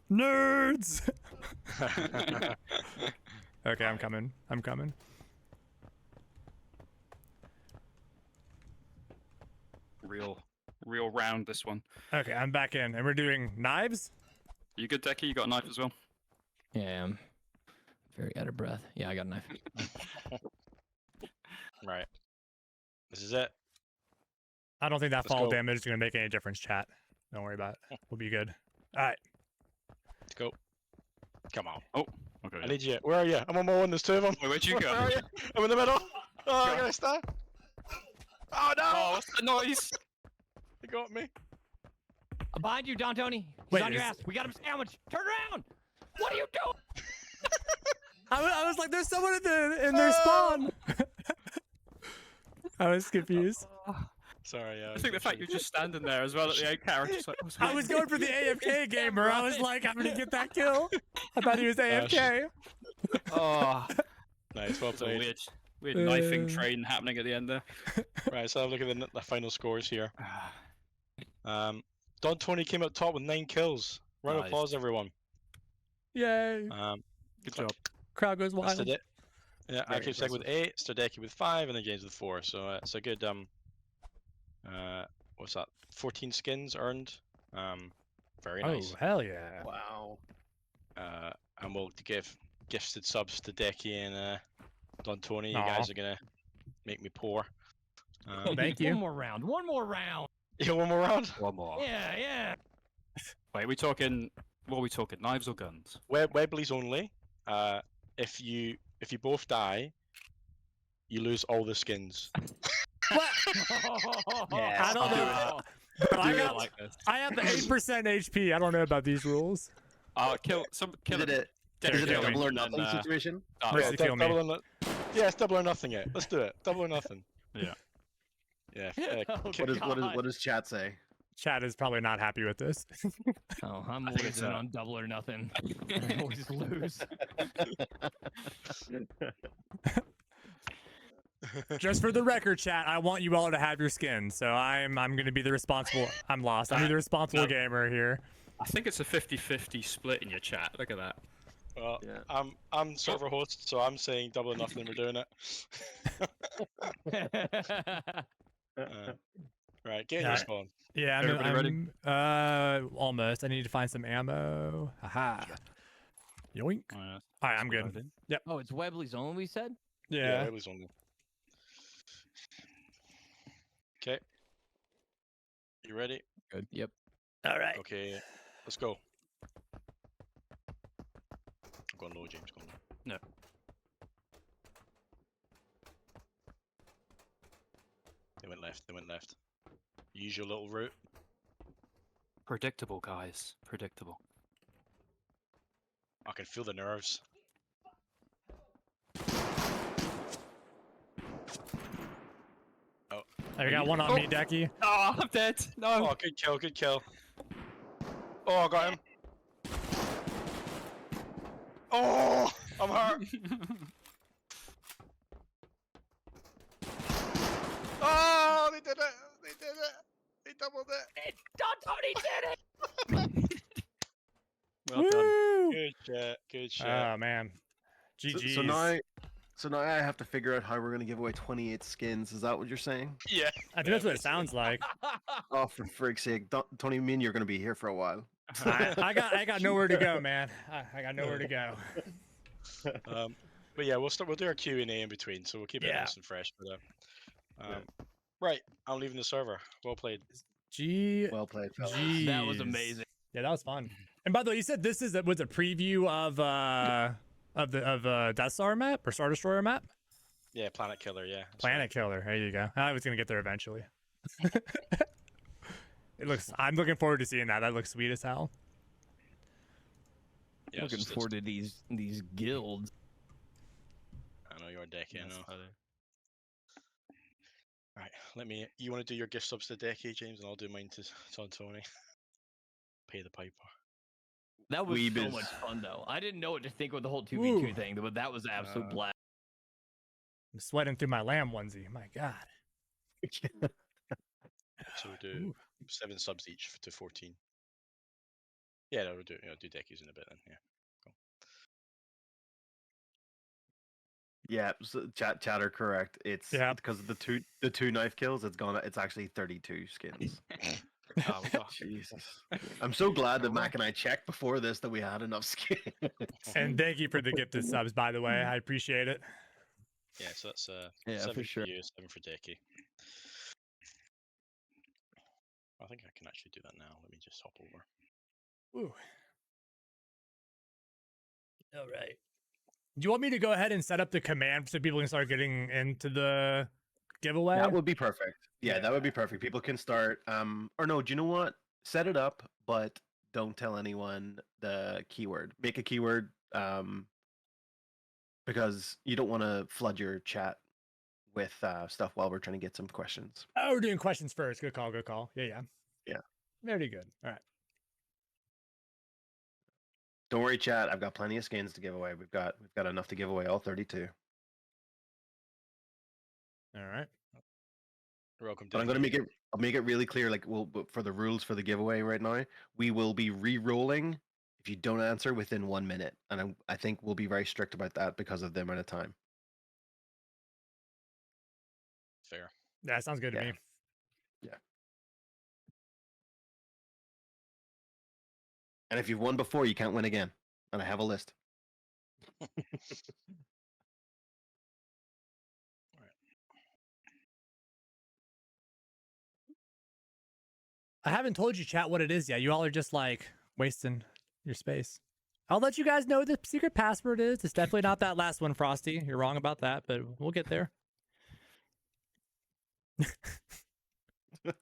Nerds! Okay, I'm coming. I'm coming. Real round, this one. Okay, I'm back in, and we're doing knives? You good, Decky? You got a knife as well? Yeah, I'm very out of breath. Yeah, I got a knife. Right. This is it. I don't think that Let's fall go. damage is going to make any difference, chat. Don't worry about it. We'll be good. Alright. Let's go. Come on. Okay. I need you. Where are you? I'm on my own. There's two of them. Wait, where'd you go? Where are you? I'm in the middle. Oh, I gotta stop. Oh no! Oh, what's that noise? He got me. Behind you, Don Tony. He's Wait, on your is- ass. We got him sandwiched. Turn around. What are you doing? I was like, there's someone in their spawn! I was confused. Sorry. I think the fact you're just standing there as well at the 8 character. Just like, what's I was going for the AFK gamer. I was like, I'm gonna get that kill. I thought he was AFK. Oh, Nice. Well it's a played. weird knifing Uh. train happening at the end there. Right. So have a look at the final scores here. Don Tony came up top with 9 kills. Round of Nice. applause, everyone. Yay. Good job. Crowd goes wild. Stade- yeah, I Very keep second with 8, Sterdekie with 5, and then James with 4. So it's a good what's that? 14 skins earned. Very nice. Oh, hell yeah. Wow. And we'll give gifted subs to Decky and Don Tony. You Aw. guys are gonna make me poor. Thank you. One more round. One more round. Yeah, one more round. One more. Yeah, yeah. Wait, we talking? What are we talking? Knives or guns? Webleys only. If you both die, you lose all the skins. I don't know. But I got, like this. I have the 8% HP. I don't know about these rules. Kill Is him. it a Derek, is it a kill him, double or and then, nothing situation? Mercy kill me. double or yeah, it's double or nothing. It. Let's do it. Double or nothing. Yeah. Yeah. Oh, What does chat say? Chad is probably not happy with this. Oh, I'm think it's, losing on double or nothing. I always lose. Just for the record, chat, I want you all to have your skin. So I'm gonna be the responsible. I'm lost. I'm the responsible No. gamer here. I think it's a 50-50 split in your chat. Look at that. Well, Yeah. I'm server host, so I'm saying double or nothing. We're doing it. Right, get in your Yeah. spawn. Yeah, Everybody ready? Almost. I need to find some ammo. Haha. Yoink. Oh, yeah. All right, I'm good. Oh, it's Webley's only, we said? Yeah. it was only. Okay. You ready? Good. Yep. All right. Okay, let's go. I'm going low, James. Going low. No. They went left. They went left. Use your little route. Predictable, guys. Predictable. I can feel the nerves. I got one on me, Decky. Oh, I'm dead. No. Oh, good kill, good kill. Oh, I got him. Oh, I'm hurt. Oh, they did it. They did it. They doubled it. Don Tony did it! Well done. Woo! Good shit. Good shit. Oh man. So, GG's. so now I have to figure out how we're gonna give away 28 skins. Is that what you're saying? Yeah. I think that's what it sounds like. Oh, for frig's sake, Tony, me and you're gonna be here for a while. I got nowhere to go, man. I got nowhere to go. But yeah, we'll do our Q and A in between, so we'll keep it Yeah. nice and fresh. But right, I'm leaving the server. Well played. G. Well played, fellas. That was Jeez. amazing. Yeah, that was fun. And by the way, you said this was a preview of the Death Star map or Star Destroyer map. Yeah, Planet Killer. Yeah. that's Planet Killer. There you go. I was gonna get there eventually. It looks. I'm looking forward to seeing that. That looks sweet as hell. right. Yeah, Looking it's- forward to these guilds. I know you're a deck. I Yes, know. I do. Right, let me. You want to do your gift subs to Decky, James, and I'll do mine to Tony. pay the piper. That was so Weeb much is- fun, though. I didn't know what to think with the whole 2v2 Ooh. thing, but that was absolute blast. I'm sweating through my lamb onesie. My God. So we'll do Ooh. 7 subs each to 14. Yeah, no, we'll do dekies in a bit then. Yeah. Yeah, so chat are correct. It's Yeah. because of the two knife kills. It's actually 32 skins. Oh, we got Jesus, I'm so glad that Mac and I checked before this that we had enough skins. And thank you for the gifted subs, by the way. I appreciate it. Yeah, so that's Yeah, 7 for sure. you, 7 for Decky. I think I can actually do that now. Let me just hop over. Ooh. All right. Do you want me to go ahead and set up the command so people can start getting into the giveaway? That would be perfect. Yeah, Yeah. that would be perfect. People can start. Or no, do you know what? Set it up, but don't tell anyone the keyword. Make a keyword. Because you don't want to flood your chat with stuff while we're trying to get some questions. Oh, we're doing questions first. Good call. Good call. Yeah, yeah. Yeah. Very good. All right. Don't worry, chat. I've got plenty of skins to give away. We've got enough to give away, all 32. All right. You're welcome. But I'm gonna I'll make it really clear, like for the rules for the giveaway right now, we will be re-rolling if you don't answer within 1 minute, and I think we'll be very strict about that because of the amount of time. Fair. Yeah, sounds good to Yeah. me. And if you've won before, you can't win again. And I have a list. I haven't told you, chat, what it is yet. You all are just like wasting your space. I'll let you guys know what the secret password is. It's definitely not that last one, Frosty. You're wrong about that, but we'll get there.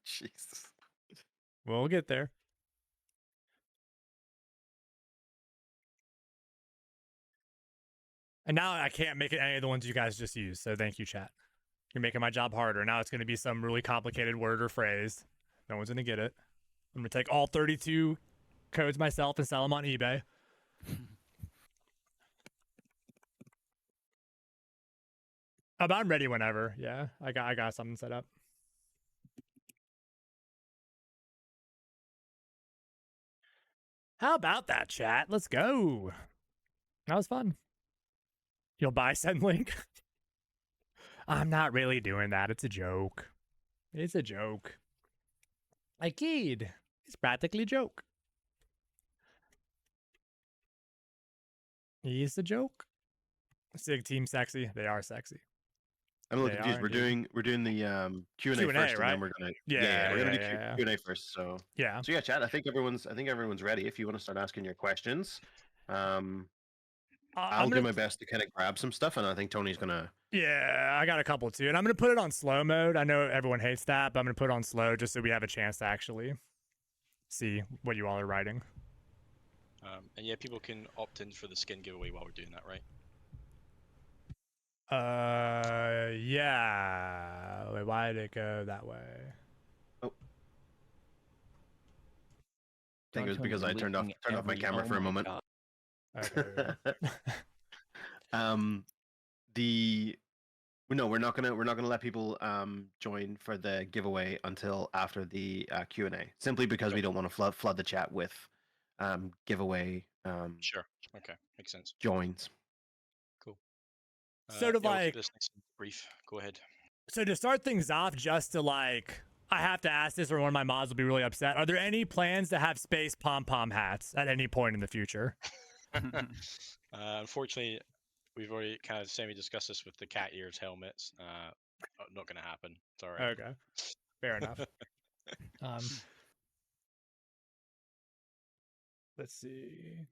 Jesus. We'll get there. And now I can't make it any of the ones you guys just used. So thank you, chat. You're making my job harder. Now it's going to be some really complicated word or phrase. No one's going to get it. I'm going to take all 32 codes myself and sell them on eBay. But I'm ready whenever. Yeah, I got something set up. How about that, chat? Let's go. That was fun. You'll buy send link? I'm not really doing that. It's a joke. It's a joke. I kid. It's practically a joke. It's a joke. Sig team sexy. They are sexy. I'm a little They confused. are We're doing the Q&A Q&A, first, and right? then we're gonna Yeah, we're gonna yeah, do Q&A first. So Yeah. yeah, chat. I think everyone's ready. If you want to start asking your questions, I'll do my best to kind of grab some stuff, and I think Tony's gonna. Yeah, I got a couple too, and I'm gonna put it on slow mode. I know everyone hates that, but I'm gonna put it on slow just so we have a chance to actually see what you all are writing. And yeah, people can opt in for the skin giveaway while we're doing that, right? Yeah. Wait, why did it go that way? I think it was because I turned off my camera for a moment. Okay. No, we're not gonna let people join for the giveaway until after the Q&A, simply because we don't want to flood the chat with giveaway Sure. Okay, makes sense. joins. Cool. Sort of yeah, we'll keep like- this nice and brief. Go ahead. So to start things off, just to like, I have to ask this or one of my mods will be really upset. Are there any plans to have space pom-pom hats at any point in the future? Unfortunately, we've already kind of semi-discussed this with the cat ears helmets. Not going to happen. Sorry. Okay. Fair enough. Let's see.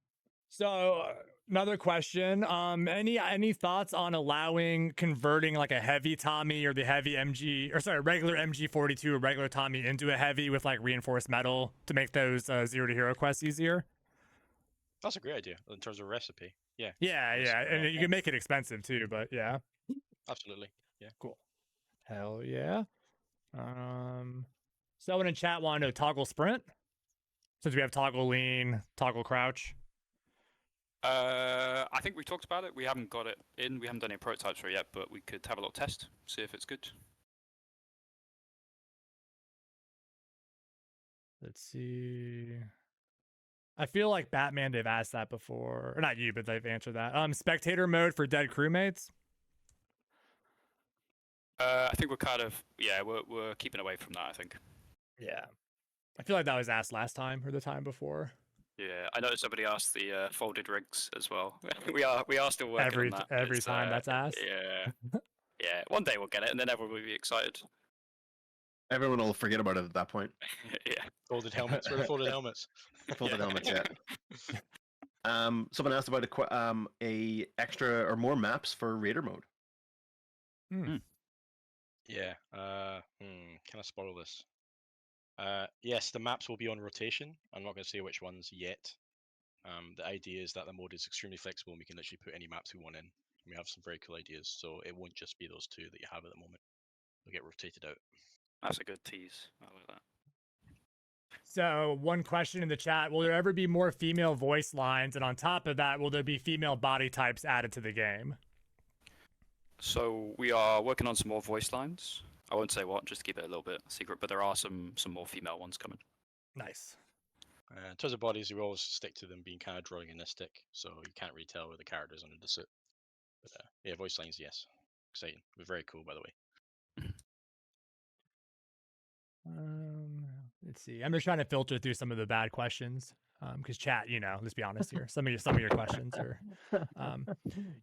So another question. Any thoughts on converting like a heavy Tommy or the heavy regular MG42 or regular Tommy into a heavy with like reinforced metal to make those 0 to hero quests easier? That's a great idea in terms of recepe. Yeah. Yeah, and you can make it expensive too, but yeah. Absolutely. Yeah. Cool. Hell yeah. Someone in chat wanted to toggle sprint. Since we have toggle lean, toggle crouch. I think we talked about it. We haven't got it in. We haven't done any prototypes for it yet, but we could have a little test, see if it's good. Let's see. I feel like Batman, they've asked that before. Or not you, but they've answered that. Spectator mode for dead crewmates. I think we're kind of we're keeping away from that. I think. Yeah. I feel like that was asked last time or the time before. Yeah, I noticed somebody asked the folded rigs as well. we are still working on that. Every time that's asked. Yeah, yeah. One day we'll get it, and then everyone will be excited. Everyone will forget about it at that point. Yeah. Folded helmets. Where are the folded helmets? Folded helmets, yeah. Someone asked about a extra or more maps for Raider mode. Yeah. Can I spoil this? Yes, the maps will be on rotation. I'm not going to say which ones yet. The idea is that the mode is extremely flexible and we can literally put any maps we want in. We have some very cool ideas, so it won't just be those two that you have at the moment. They'll get rotated out. That's a good tease. I like that. So one question in the chat, will there ever be more female voice lines? And on top of that, will there be female body types added to the game? So we are working on some more voice lines. I won't say what, just to keep it a little bit secret, but there are some more female ones coming. Nice. In terms of bodies, we always stick to them being kind of drawing-istic, so you can't really tell where the character is under the suit. But yeah, voice lines, yes. Exciting. We're very cool, by the way. Let's see. I'm just trying to filter through some of the bad questions. Because chat, let's be honest here. Some of your questions are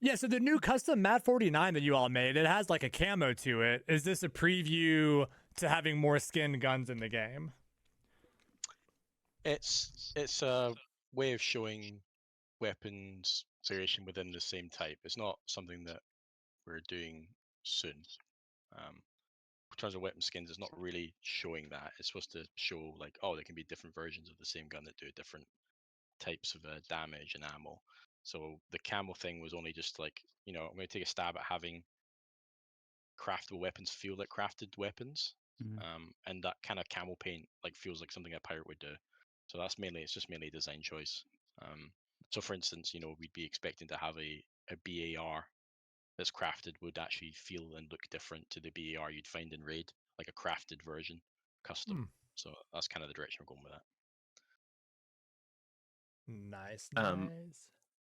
yeah, so the new custom Mat 49 that you all made, it has like a camo to it. Is this a preview to having more skin guns in the game? It's a way of showing weapons variation within the same type. It's not something that we're doing soon. In terms of weapon skins, it's not really showing that. It's supposed to show like, oh, there can be different versions of the same gun that do different types of damage and ammo. So the camo thing was only just like, I'm going to take a stab at having craftable weapons feel like crafted weapons. And that kind of camo paint like feels like something a pirate would do. So it's just mainly a design choice. So for instance, we'd be expecting to have a BAR that's crafted would actually feel and look different to the BAR you'd find in Raid, like a crafted version, custom. So that's kind of the direction we're going with that. Nice.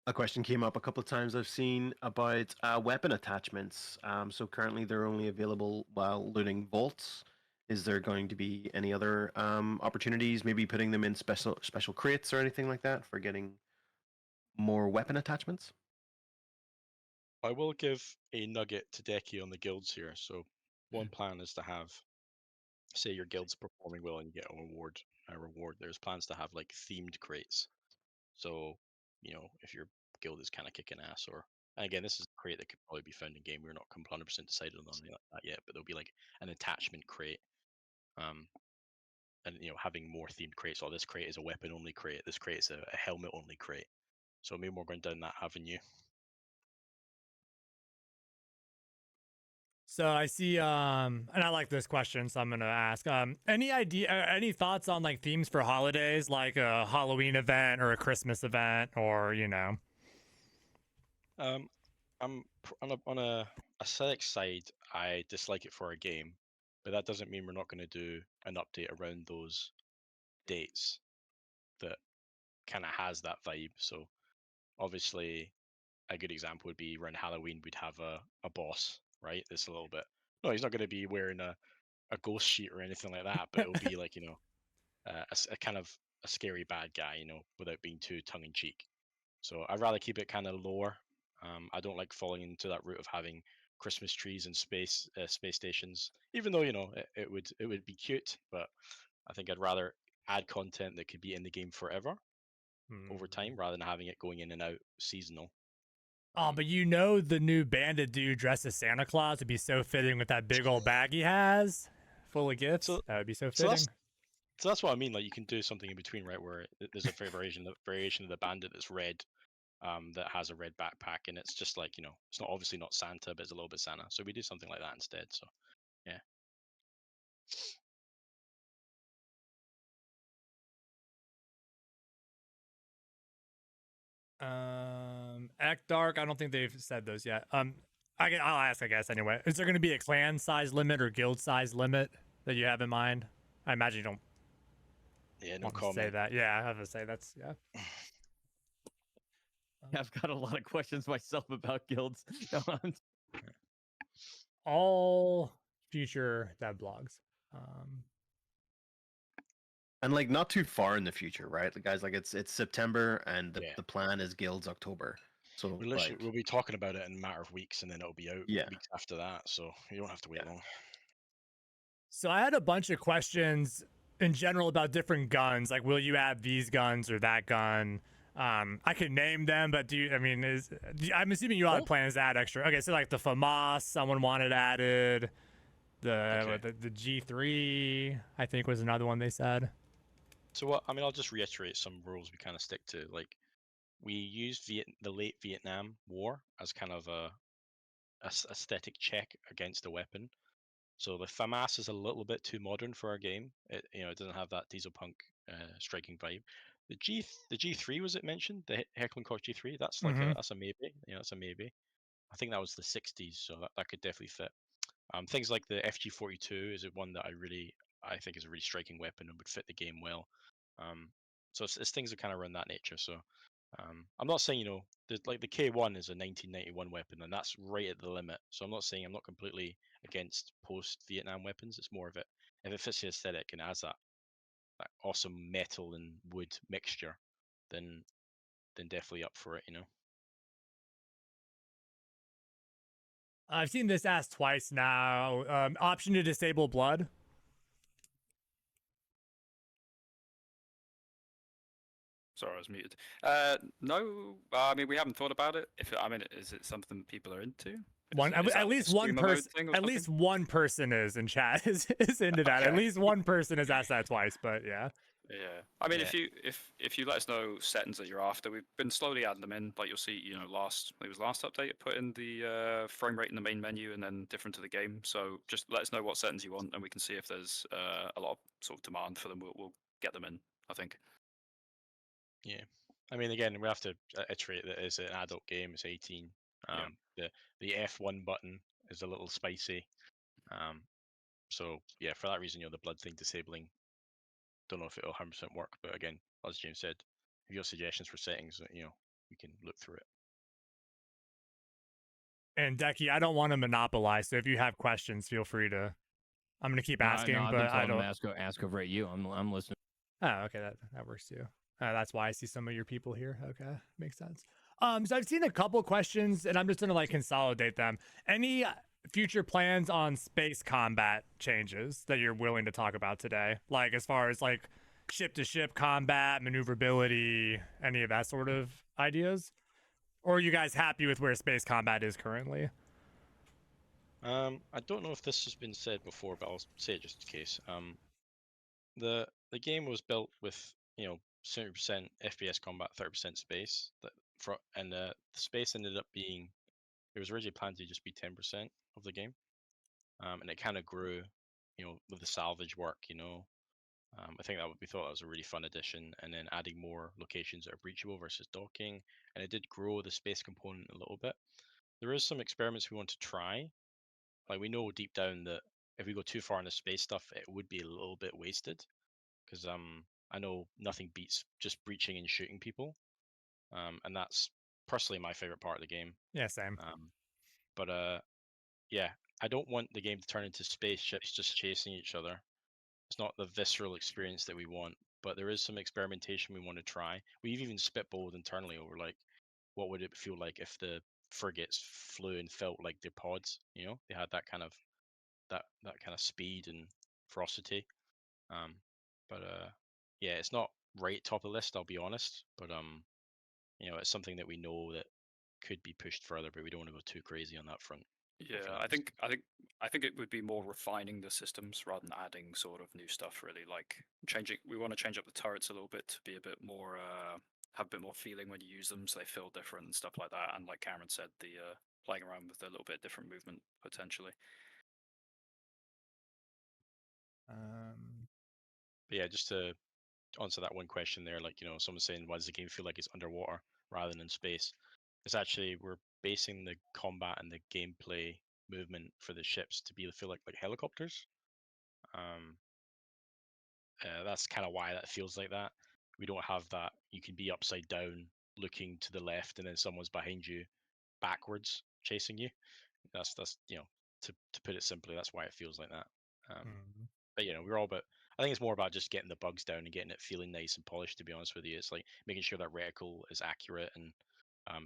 A question came up a couple of times I've seen about weapon attachments. So currently they're only available while looting vaults. Is there going to be any other opportunities, maybe putting them in special crates or anything like that for getting more weapon attachments? I will give a nugget to Sterdekie on the guilds here. So one plan is to have, say your guild's performing well and you get a reward. There's plans to have like themed crates. So, if your guild is kind of kicking ass, and again, this is a crate that could probably be found in game. We're not 100% decided on anything like that yet, but there'll be like an attachment crate. And having more themed crates. So this crate is a weapon only crate. This crate is a helmet only crate. So maybe we're going down that avenue. So I see, and I like this question, so I'm gonna ask. Any thoughts on like themes for holidays, like a Halloween event or a Christmas event, or I'm on a aesthetic side. I dislike it for a game, but that doesn't mean we're not going to do an update around those dates that kind of has that vibe. So obviously, a good example would be around Halloween. We'd have a boss, right? That's a little bit. No, he's not going to be wearing a ghost sheet or anything like that, but it'll be like a kind of a scary bad guy, without being too tongue in cheek. So I'd rather keep it kind of lower. I don't like falling into that route of having Christmas trees and space stations, even though it would be cute. But I think I'd rather add content that could be in the game forever over time, rather than having it going in and out seasonal. Oh, but the new bandit dude dressed as Santa Claus would be so fitting with that big old bag he has, full of gifts. That would be so fitting. So that's what I mean. Like you can do something in between, right? Where there's a variation of the bandit that's red, that has a red backpack, and it's just like it's not obviously not Santa, but it's a little bit Santa. So we do something like that instead. So yeah. Ekdark, I don't think they've said those yet. I'll ask, I guess, anyway. Is there going to be a clan size limit or guild size limit that you have in mind? I imagine you don't Yeah, no want to comment. say that. Yeah, I have to say that's, yeah. I've got a lot of questions myself about guilds. No, All future dev blogs. And like not too far in the future, right? The guys, like it's September and Yeah. the plan is guilds October. So We'll literally, like we'll be talking about it in a matter of weeks, and then it'll be out Yeah. weeks after that. So you don't have to wait Yeah. long. So I had a bunch of questions in general about different guns. Like, will you add these guns or that gun? I could name them, but I'm assuming you all have plans to add extra. Okay, so like the FAMAS, someone wanted added. The G3, I think, was another one they said. So what? I mean, I'll just reiterate some rules we kind of stick to. Like, we used the late Vietnam War as kind of a aesthetic check against a weapon. So the FAMAS is a little bit too modern for our game. It it doesn't have that diesel punk striking vibe. The G3, was it mentioned? The Heckling Koch G3. That's like Mhm. that's a maybe. That's a maybe. I think that was the 60s, so that could definitely fit. Things like the FG42 is one that I think is a really striking weapon and would fit the game well. So it's things that kind of run that nature. So I'm not saying like the K1 is a 1991 weapon and that's right at the limit. So I'm not saying I'm not completely against post Vietnam weapons. It's more of it if it fits the aesthetic and has that awesome metal and wood mixture, then definitely up for it. I've seen this asked twice now. Option to disable blood. Sorry, I was muted. No, I mean we haven't thought about it. Is it something people are into? At least one person is in chat is into that. Okay. At least one person has asked that twice, but yeah. Yeah, I mean, Yeah. if you let us know settings that you're after, we've been slowly adding them in. Like you'll see, last update, it put in the frame rate in the main menu and then different to the game. So just let us know what settings you want, and we can see if there's a lot of sort of demand for them. We'll get them in, I think. Yeah, I mean, again, we have to iterate that it's an adult game. It's 18. The F1 button is a little spicy. So yeah, for that reason, the blood thing disabling. Don't know if it'll 100% work, but again, as James said, if you have suggestions for settings, we can look through it. And Decky, I don't want to monopolize, so if you have questions, feel free to. I'm gonna keep asking, no, but I don't. Ask over at you. I'm listening. Oh, okay, that works too. That's why I see some of your people here. Okay, makes sense. So I've seen a couple questions, and I'm just gonna consolidate them. Any future plans on space combat changes that you're willing to talk about today? Like as far as ship to ship combat, maneuverability, any of that sort of ideas? Or are you guys happy with where space combat is currently? I don't know if this has been said before, but I'll say it just in case. The game was built with 70% FPS combat, 30% space. And the space ended up being, it was originally planned to just be 10% of the game, and it kind of grew, with the salvage work. I think we thought that was a really fun addition, and then adding more locations that are breachable versus docking, and it did grow the space component a little bit. There is some experiments we want to try. Like we know deep down that if we go too far in the space stuff, it would be a little bit wasted. Because I know nothing beats just breaching and shooting people, and that's personally my favorite part of the game. Yeah, same. But yeah, I don't want the game to turn into spaceships just chasing each other. It's not the visceral experience that we want, but there is some experimentation we want to try. We've even spitballed internally over what would it feel like if the frigates flew and felt like their pods. They had that kind of speed and ferocity. But yeah, it's not right top of the list. I'll be honest, but it's something that we know that could be pushed further, but we don't want to go too crazy on that front. Yeah, I think it would be more refining the systems rather than adding sort of new stuff. Really, like changing. We want to change up the turrets a little bit to be a bit more, have a bit more feeling when you use them, so they feel different and stuff like that. And like Cameron said, the playing around with a little bit different movement potentially. But yeah, just to answer that one question there, someone saying, why does the game feel like it's underwater rather than in space? It's actually we're basing the combat and the gameplay movement for the ships to feel like helicopters. Um, that's kind of why that feels like that. We don't have that. You can be upside down, looking to the left, and then someone's behind you, backwards, chasing you. That's to put it simply, that's why it feels like that. Mm. But we're all about. I think it's more about just getting the bugs down and getting it feeling nice and polished. To be honest with you, it's like making sure that reticle is accurate and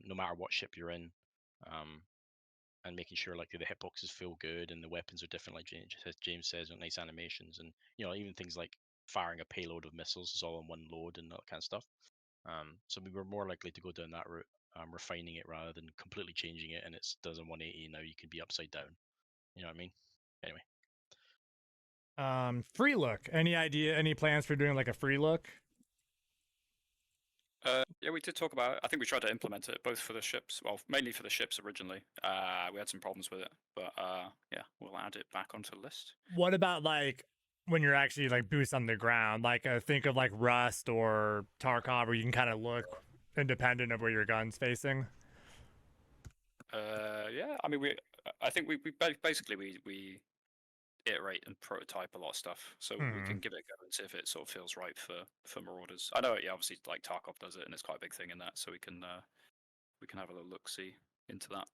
no matter what ship you're in, um, and making sure like the hitboxes feel good and the weapons are different, like James says, with nice animations, and even things like firing a payload of missiles is all in one load and that kind of stuff. So we were more likely to go down that route, refining it rather than completely changing it and it does a 180. Now you can be upside down. You know what I mean? Anyway. Free look. Any plans for doing like a free look? Yeah, we did talk about it. I think we tried to implement it both for the ships, well, mainly for the ships originally. We had some problems with it, but yeah, we'll add it back onto the list. What about like when you're actually like boots on the ground? Like think of like Rust or Tarkov, where you can kind of look independent of where your gun's facing. Yeah, I mean, I think we basically we iterate and prototype a lot of stuff, so we can give it a go and see if it sort of feels right for Marauders. I know, yeah, obviously like Tarkov does it, and it's quite a big thing in that, so we can have a little look see into that.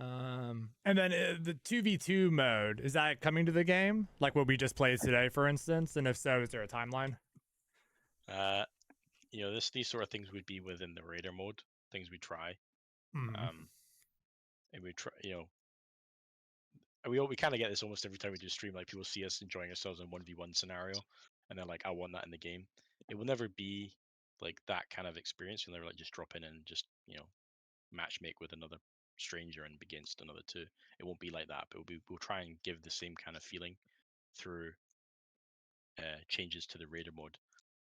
And then the 2v2 mode, is that coming to the game? Like what we just played today, for instance? And if so, is there a timeline? These sort of things would be within the Raider mode, things we try. And we try, we kind of get this almost every time we do stream. Like people see us enjoying ourselves in 1v1 scenario, and they're like, "I want that in the game." It will never be like that kind of experience. You'll never like just drop in and just match make with another stranger and against another two. It won't be like that, but we'll try and give the same kind of feeling through changes to the Raider mode.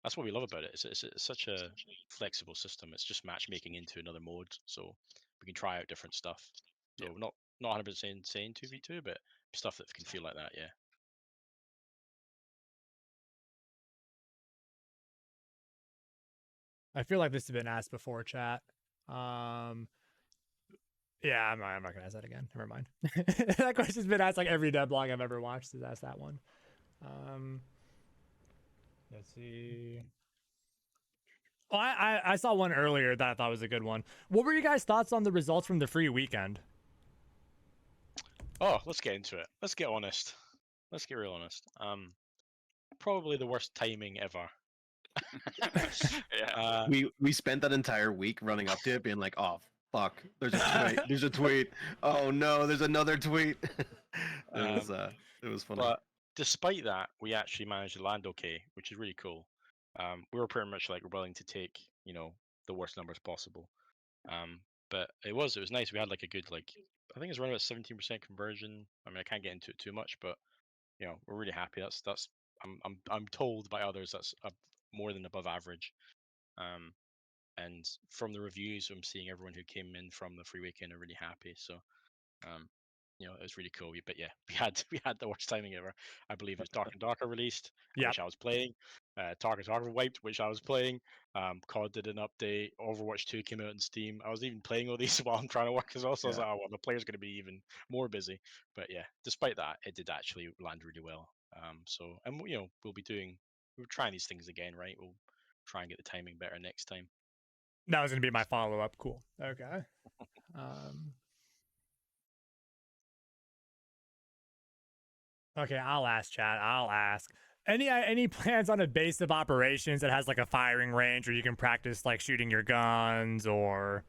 That's what we love about it. It's such a flexible system. It's just matchmaking into another mode, so we can try out different stuff. So not 100% saying 2v2, but stuff that can feel like that. Yeah. I feel like this has been asked before, chat. Yeah, I'm not gonna ask that again. Never mind. That question's been asked like every devlog I've ever watched has asked that one. Let's see. Oh, I saw one earlier that I thought was a good one. What were you guys' thoughts on the results from the free weekend? Oh, let's get into it. Let's get honest. Let's get real honest. Probably the worst timing ever. Yeah. We spent that entire week running up to it, being like, "Oh fuck, there's a tweet. There's a tweet. Oh no, there's another tweet." It was funny. But despite that, we actually managed to land okay, which is really cool. We were pretty much like willing to take the worst numbers possible. But it was nice. We had like a good I think it's around about 17% conversion. I mean, I can't get into it too much, but we're really happy. That's I'm told by others that's more than above average. And from the reviews, I'm seeing everyone who came in from the free weekend are really happy. So it was really cool. But yeah, we had the worst timing ever. I believe it was Dark and Darker released, which I was playing. Target wiped, which I was playing. COD did an update. Overwatch 2 came out on Steam. I was even playing all these while I'm trying to work as well. So I was like, oh, well, the player's going to be even more busy. But yeah, despite that, it did actually land really well. And we're trying these things again, right? We'll try and get the timing better next time. That was going to be my follow-up. Cool. Okay. Okay, I'll ask, chat. I'll ask. Any plans on a base of operations that has like a firing range where you can practice like shooting your guns, or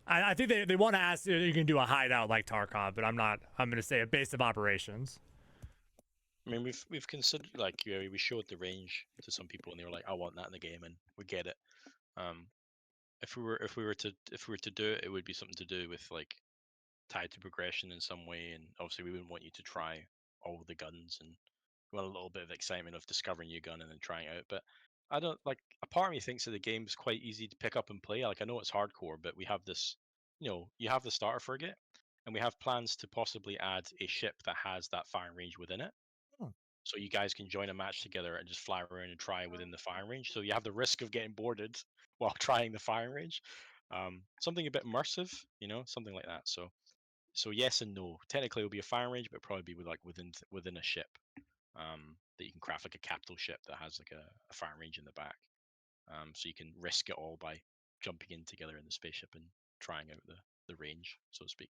I think they want to ask if you can do a hideout like Tarkov, but I'm gonna say a base of operations. I mean, we've considered we showed the range to some people and they were like, I want that in the game, and we get it. If we were to do it, it would be something to do with like tied to progression in some way, and obviously we wouldn't want you to try all the guns, and we want a little bit of excitement of discovering your gun and then trying it out. But I don't like. A part of me thinks that the game's quite easy to pick up and play. Like I know it's hardcore, but we have this. You have the starter frigate, and we have plans to possibly add a ship that has that firing range within it. So you guys can join a match together and just fly around and try within the firing range. So you have the risk of getting boarded while trying the firing range. Something a bit immersive, something like that. So yes and no. Technically, it'll be a firing range, but it'll probably be within a ship. That you can craft like a capital ship that has like a firing range in the back. So you can risk it all by jumping in together in the spaceship and trying out the range, so to speak.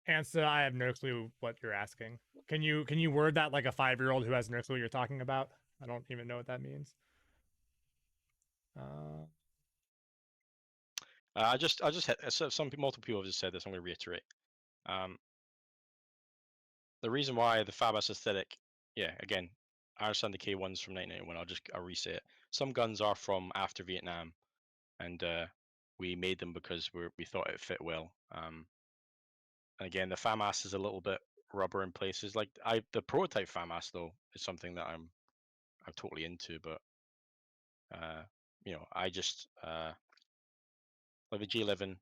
Ansa, I have no clue what you're asking. Can you word that like a 5-year-old who has no clue what you're talking about? I don't even know what that means. I just hit, so multiple people have just said this. I'm going to reiterate. The reason why the Fabas aesthetic, again, I understand the K1s from 1991. I'll re-say it. Some guns are from after Vietnam, and we made them because we thought it fit well. And again, the FAMAS is a little bit rubber in places. Like the prototype FAMAS though is something that I'm totally into, but I just like the G11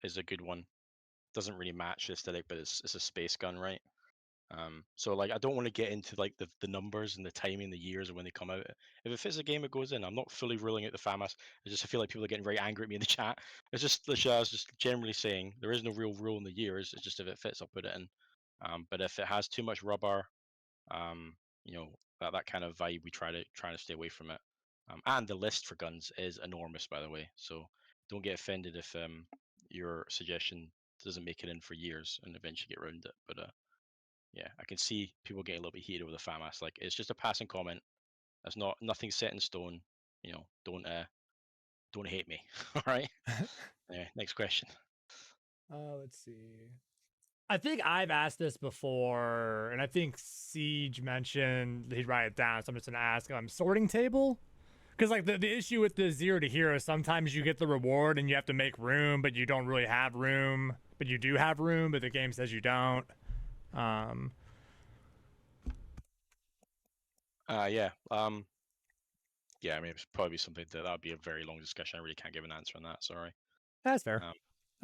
is a good one. Doesn't really match the aesthetic, but it's a space gun, right? So like I don't want to get into like the numbers and the timing, the years of when they come out. If it fits a game, it goes in. I'm not fully ruling out the FAMAS. I feel like people are getting very angry at me in the chat. It's just literally, I was just generally saying there is no real rule in the years. It's just if it fits, I'll put it in. But if it has too much rubber, that kind of vibe, we try to stay away from it. And the list for guns is enormous, by the way. So don't get offended if your suggestion doesn't make it in for years and eventually get around it. But yeah, I can see people getting a little bit heated over the FAMAS. Like it's just a passing comment. That's nothing set in stone. Don't hate me. All right. Yeah. Next question. Let's see. I think I've asked this before, and I think Siege mentioned he'd write it down. So I'm just gonna ask sorting table. Because like the issue with the 0 to hero, sometimes you get the reward and you have to make room, but you don't really have room. But you do have room, but the game says you don't. Yeah. Yeah. I mean, it's probably something that'd be a very long discussion. I really can't give an answer on that. Sorry. That's fair. I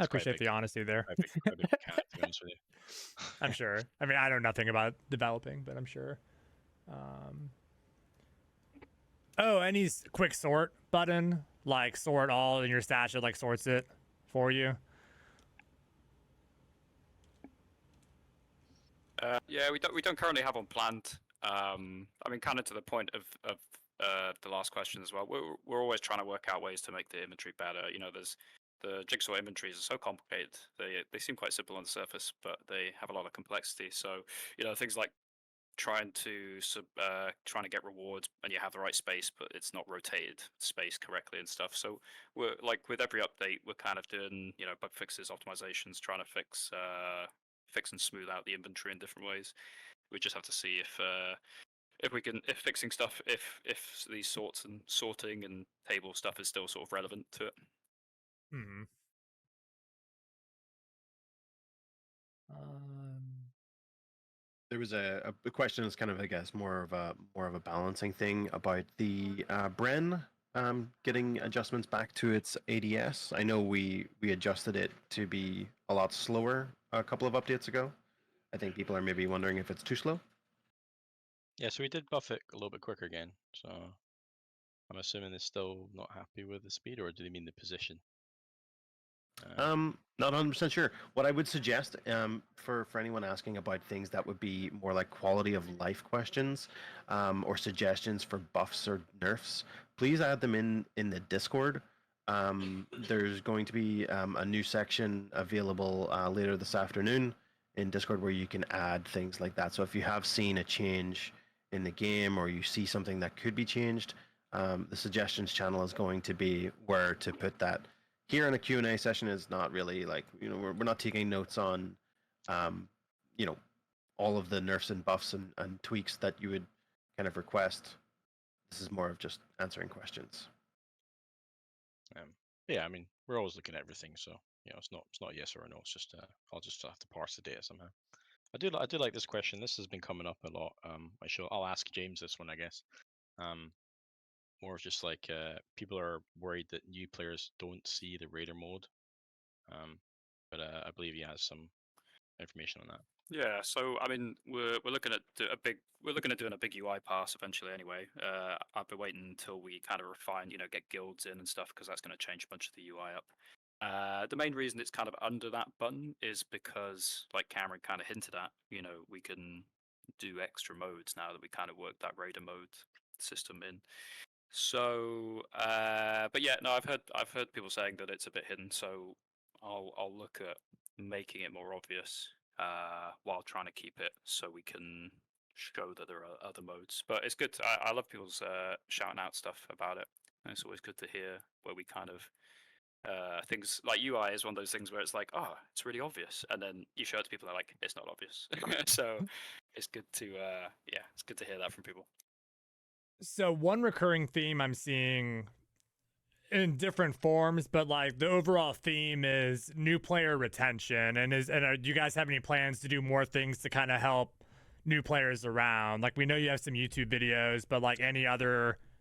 It's quite a appreciate the honesty there. quite a big mechanic, to be honest with you. I'm sure. I mean, I know nothing about developing, but I'm sure. Any quick sort button, like sort all in your stash, it like sorts it for you. Yeah, we don't currently have one planned. I mean, kind of to the point of the last question as well. We're always trying to work out ways to make the inventory better. There's the jigsaw inventories are so complicated. They seem quite simple on the surface, but they have a lot of complexity. So things like trying to get rewards and you have the right space, but it's not rotated space correctly and stuff. So we're like with every update, we're kind of doing bug fixes, optimizations, trying to fix and smooth out the inventory in different ways. We just have to see if we can fixing stuff if these sorting and table stuff is still sort of relevant to it. Hmm. There was a question that's kind of, I guess, more of a balancing thing about the Bren getting adjustments back to its ADS. I know we adjusted it to be a lot slower a couple of updates ago. I think people are maybe wondering if it's too slow. Yeah, so we did buff it a little bit quicker again. So I'm assuming they're still not happy with the speed, or do they mean the position? Not 100% sure. What I would suggest, for anyone asking about things that would be more like quality of life questions, or suggestions for buffs or nerfs, please add them in the Discord. There's going to be a new section available later this afternoon in Discord where you can add things like that. So if you have seen a change in the game or you see something that could be changed, the suggestions channel is going to be where to put that. Here in a Q&A session is not really like, we're not taking notes on, all of the nerfs and buffs and tweaks that you would kind of request. This is more of just answering questions. Yeah, I mean, we're always looking at everything, so it's not a yes or a no. It's just I'll just have to parse the data somehow. I do like this question. This has been coming up a lot. I'll ask James this one, I guess. More of just like people are worried that new players don't see the raider mode. But I believe he has some information on that. Yeah, so I mean, we're looking at doing a big UI pass eventually. Anyway, I've been waiting until we kind of refine, get guilds in and stuff, because that's going to change a bunch of the UI up. The main reason it's kind of under that button is because, like Cameron kind of hinted at, we can do extra modes now that we kind of worked that raider mode system in. So, but yeah, no, I've heard people saying that it's a bit hidden. So I'll look at making it more obvious, while trying to keep it so we can show that there are other modes. But it's good. I love people's shouting out stuff about it. And it's always good to hear where we kind of things like UI is one of those things where it's like, oh, it's really obvious, and then you show it to people, they're like, it's not obvious. So it's good to it's good to hear that from people. So one recurring theme I'm seeing in different forms, but like the overall theme is new player retention. Do you guys have any plans to do more things to kind of help new players around? Like, we know you have some YouTube videos, but like do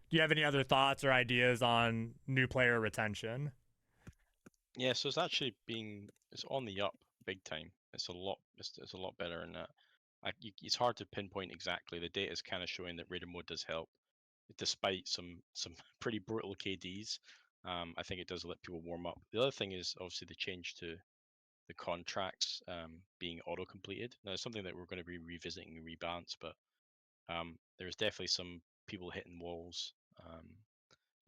you have any other thoughts or ideas on new player retention? Yeah, so it's on the up big time. It's a lot better in that. It's hard to pinpoint exactly. The data is kind of showing that raider mode does help, despite some pretty brutal KDs. I think it does let people warm up. The other thing is obviously the change to the contracts being auto completed. Now, it's something that we're going to be revisiting and rebalance, but there's definitely some people hitting walls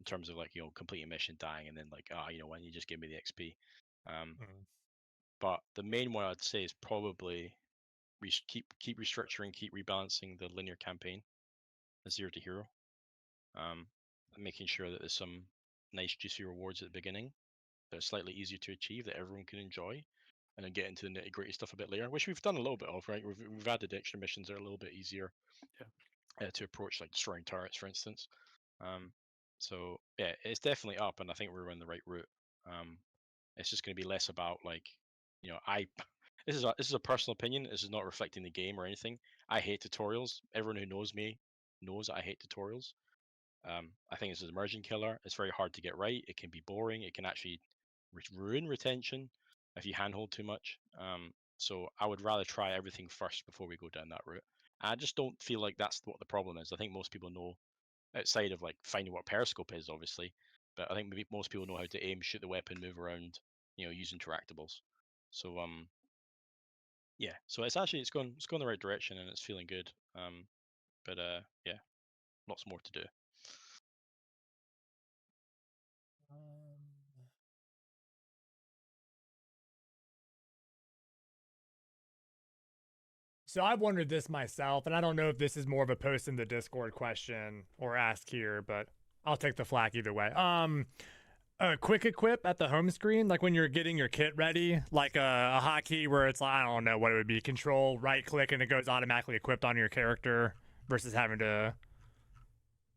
in terms of, like, completing a mission, dying, and then like, why don't you just give me the XP? But the main one I'd say is probably keep restructuring, keep rebalancing the linear campaign, the 0 to hero, making sure that there's some nice juicy rewards at the beginning that are slightly easier to achieve, that everyone can enjoy, and then get into the nitty gritty stuff a bit later, which we've done a little bit of, right? We've added extra missions that are a little bit easier to approach, like destroying turrets, for instance. So yeah, it's definitely up, and I think we're on the right route. It's just going to be less about, like, I this is a personal opinion. This is not reflecting the game or anything. I hate tutorials. Everyone who knows me knows I hate tutorials. I think this is a merging killer. It's very hard to get right. It can be boring. It can actually ruin retention if you handhold too much. So I would rather try everything first before we go down that route. I just don't feel like that's what the problem is. I think most people know, outside of like finding what periscope is, obviously, but I think maybe most people know how to aim, shoot the weapon, move around, use interactables. So yeah, so it's going the right direction, and it's feeling good. But yeah, lots more to do. So I've wondered this myself, and I don't know if this is more of a post in the Discord question or ask here, but I'll take the flack either way. A quick equip at the home screen, like when you're getting your kit ready, like a hotkey where it's like, I don't know what it would be, control right click and it goes automatically equipped on your character versus having to.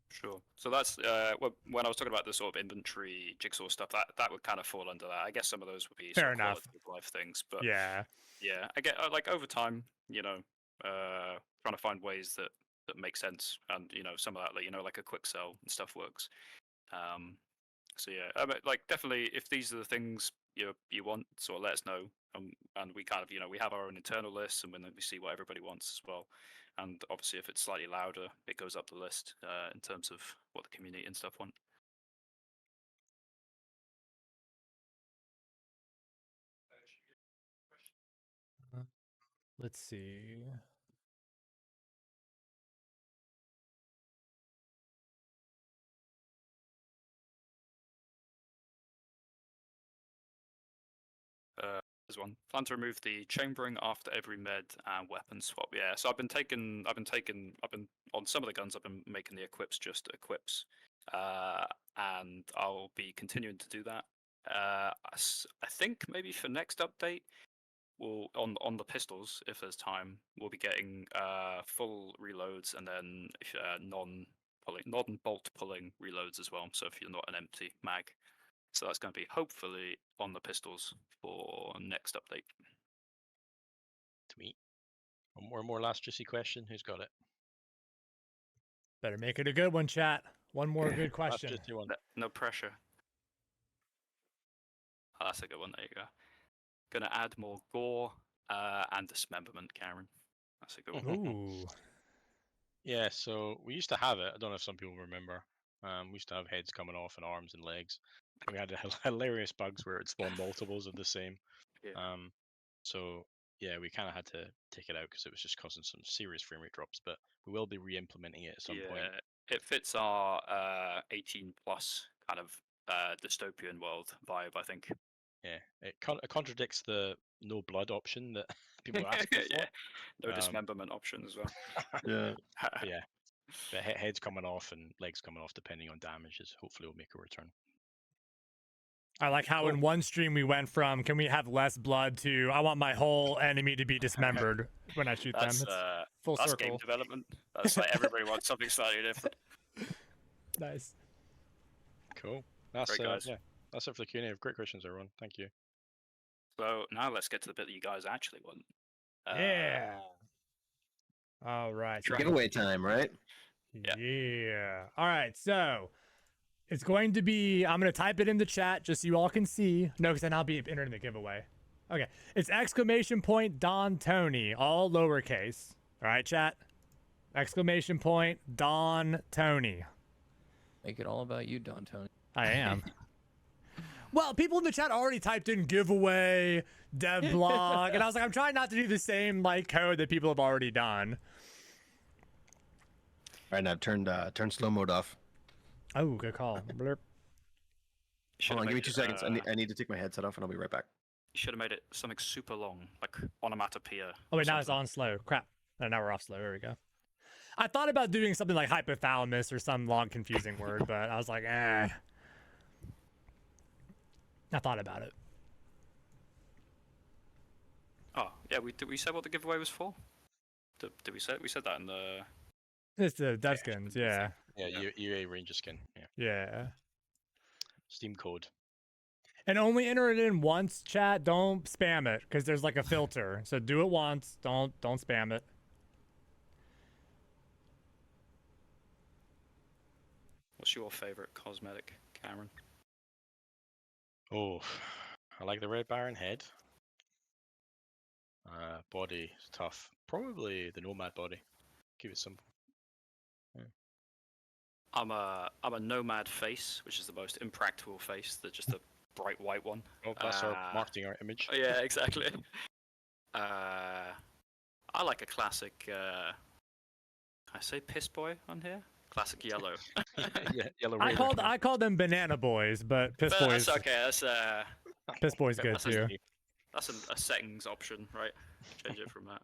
Sure. So that's when I was talking about the sort of inventory jigsaw stuff, that would kind of fall under that. I guess some of those would be Fair sort of enough. quality of life things, but Yeah. I get like over time, trying to find ways that make sense, and some of that, like a quick sell and stuff works. So yeah, I mean, like definitely, if these are the things you want, sort of let us know, and we kind of we have our own internal lists, and then we see what everybody wants as well. And obviously, if it's slightly louder, it goes up the list in terms of what the community and stuff want. Let's see. There's one. Plan to remove the chambering after every med and weapon swap. Yeah, so I've been on some of the guns. I've been making the equips just equips, and I'll be continuing to do that. I think maybe for next update, we'll on the pistols, if there's time, we'll be getting full reloads, and then non-bolt pulling reloads as well. So if you're not an empty mag. So that's going to be hopefully on the pistols for next update. Sweet. One more last juicy question. Who's got it? Better make it a good one, chat. One more good question. Last juicy one. No pressure. Oh, that's a good one. There you go. Gonna add more gore And dismemberment, Karen. That's a good one. Ooh. Yeah, so we used to have it. I don't know if some people remember. We used to have heads coming off and arms and legs. And we had hilarious bugs where it spawned multiples of the same. Yeah. So yeah, we kind of had to take it out because it was just causing some serious frame rate drops. But we will be re-implementing it at some point. It fits our 18 plus kind of dystopian world vibe, I think. Yeah, it contradicts the no blood option that people are asking for. Yeah. No dismemberment option as well. Yeah. But yeah, the heads coming off and legs coming off depending on damages. Hopefully, will make a return. I like how in one stream we went from can we have less blood to I want my whole enemy to be dismembered when I shoot them. It's full that's circle. game development. That's like everybody wants something slightly different. Nice. Cool. That's Great, guys. yeah. That's it for the Q&A. Great questions, everyone. Thank you. So now let's get to the bit that you guys actually want. Yeah. All right. Giveaway time, right? Yeah. All right. So it's going to be, I'm going to type it in the chat just so you all can see. No, because then I'll be entering the giveaway. Okay. It's exclamation point Don Tony, all lowercase. All right, chat. Exclamation point Don Tony. Make it all about you, Don Tony. I am. Well, people in the chat already typed in giveaway, dev blog, and I was like, I'm trying not to do the same like code that people have already done. All right, now turned slow mode off. Oh, good call. Blurp. Hold on, give me 2 seconds. I need to take my headset off, and I'll be right back. You should have made it something super long, like onomatopoeia. Oh wait, now it's on slow. Crap. No, now we're off slow. There we go. I thought about doing something like hypothalamus or some long confusing word, but I was like, eh. I thought about it. Oh, yeah, did we say what the giveaway was for? Did we say that in the... It's the dev skins, yeah. Yeah, UA Ranger skin. Yeah. Yeah. Steam code. And only enter it in once, chat. Don't spam it, because there's like a filter. So do it once. Don't spam it. What's your favorite cosmetic, Cameron? Oh, I like the Red Baron head. Body is tough. Probably the Nomad body. Keep it simple. Yeah. I'm a nomad face, which is the most impractical face. They're just a bright white one. Oh, that's our marketing art image. Yeah, exactly. I like a classic. Can I say piss boy on here? Classic yellow. Yeah, yellow. I called them banana boys, but piss boys. That's okay. That's piss boys good that's too. That's a settings option, right? Change it from that.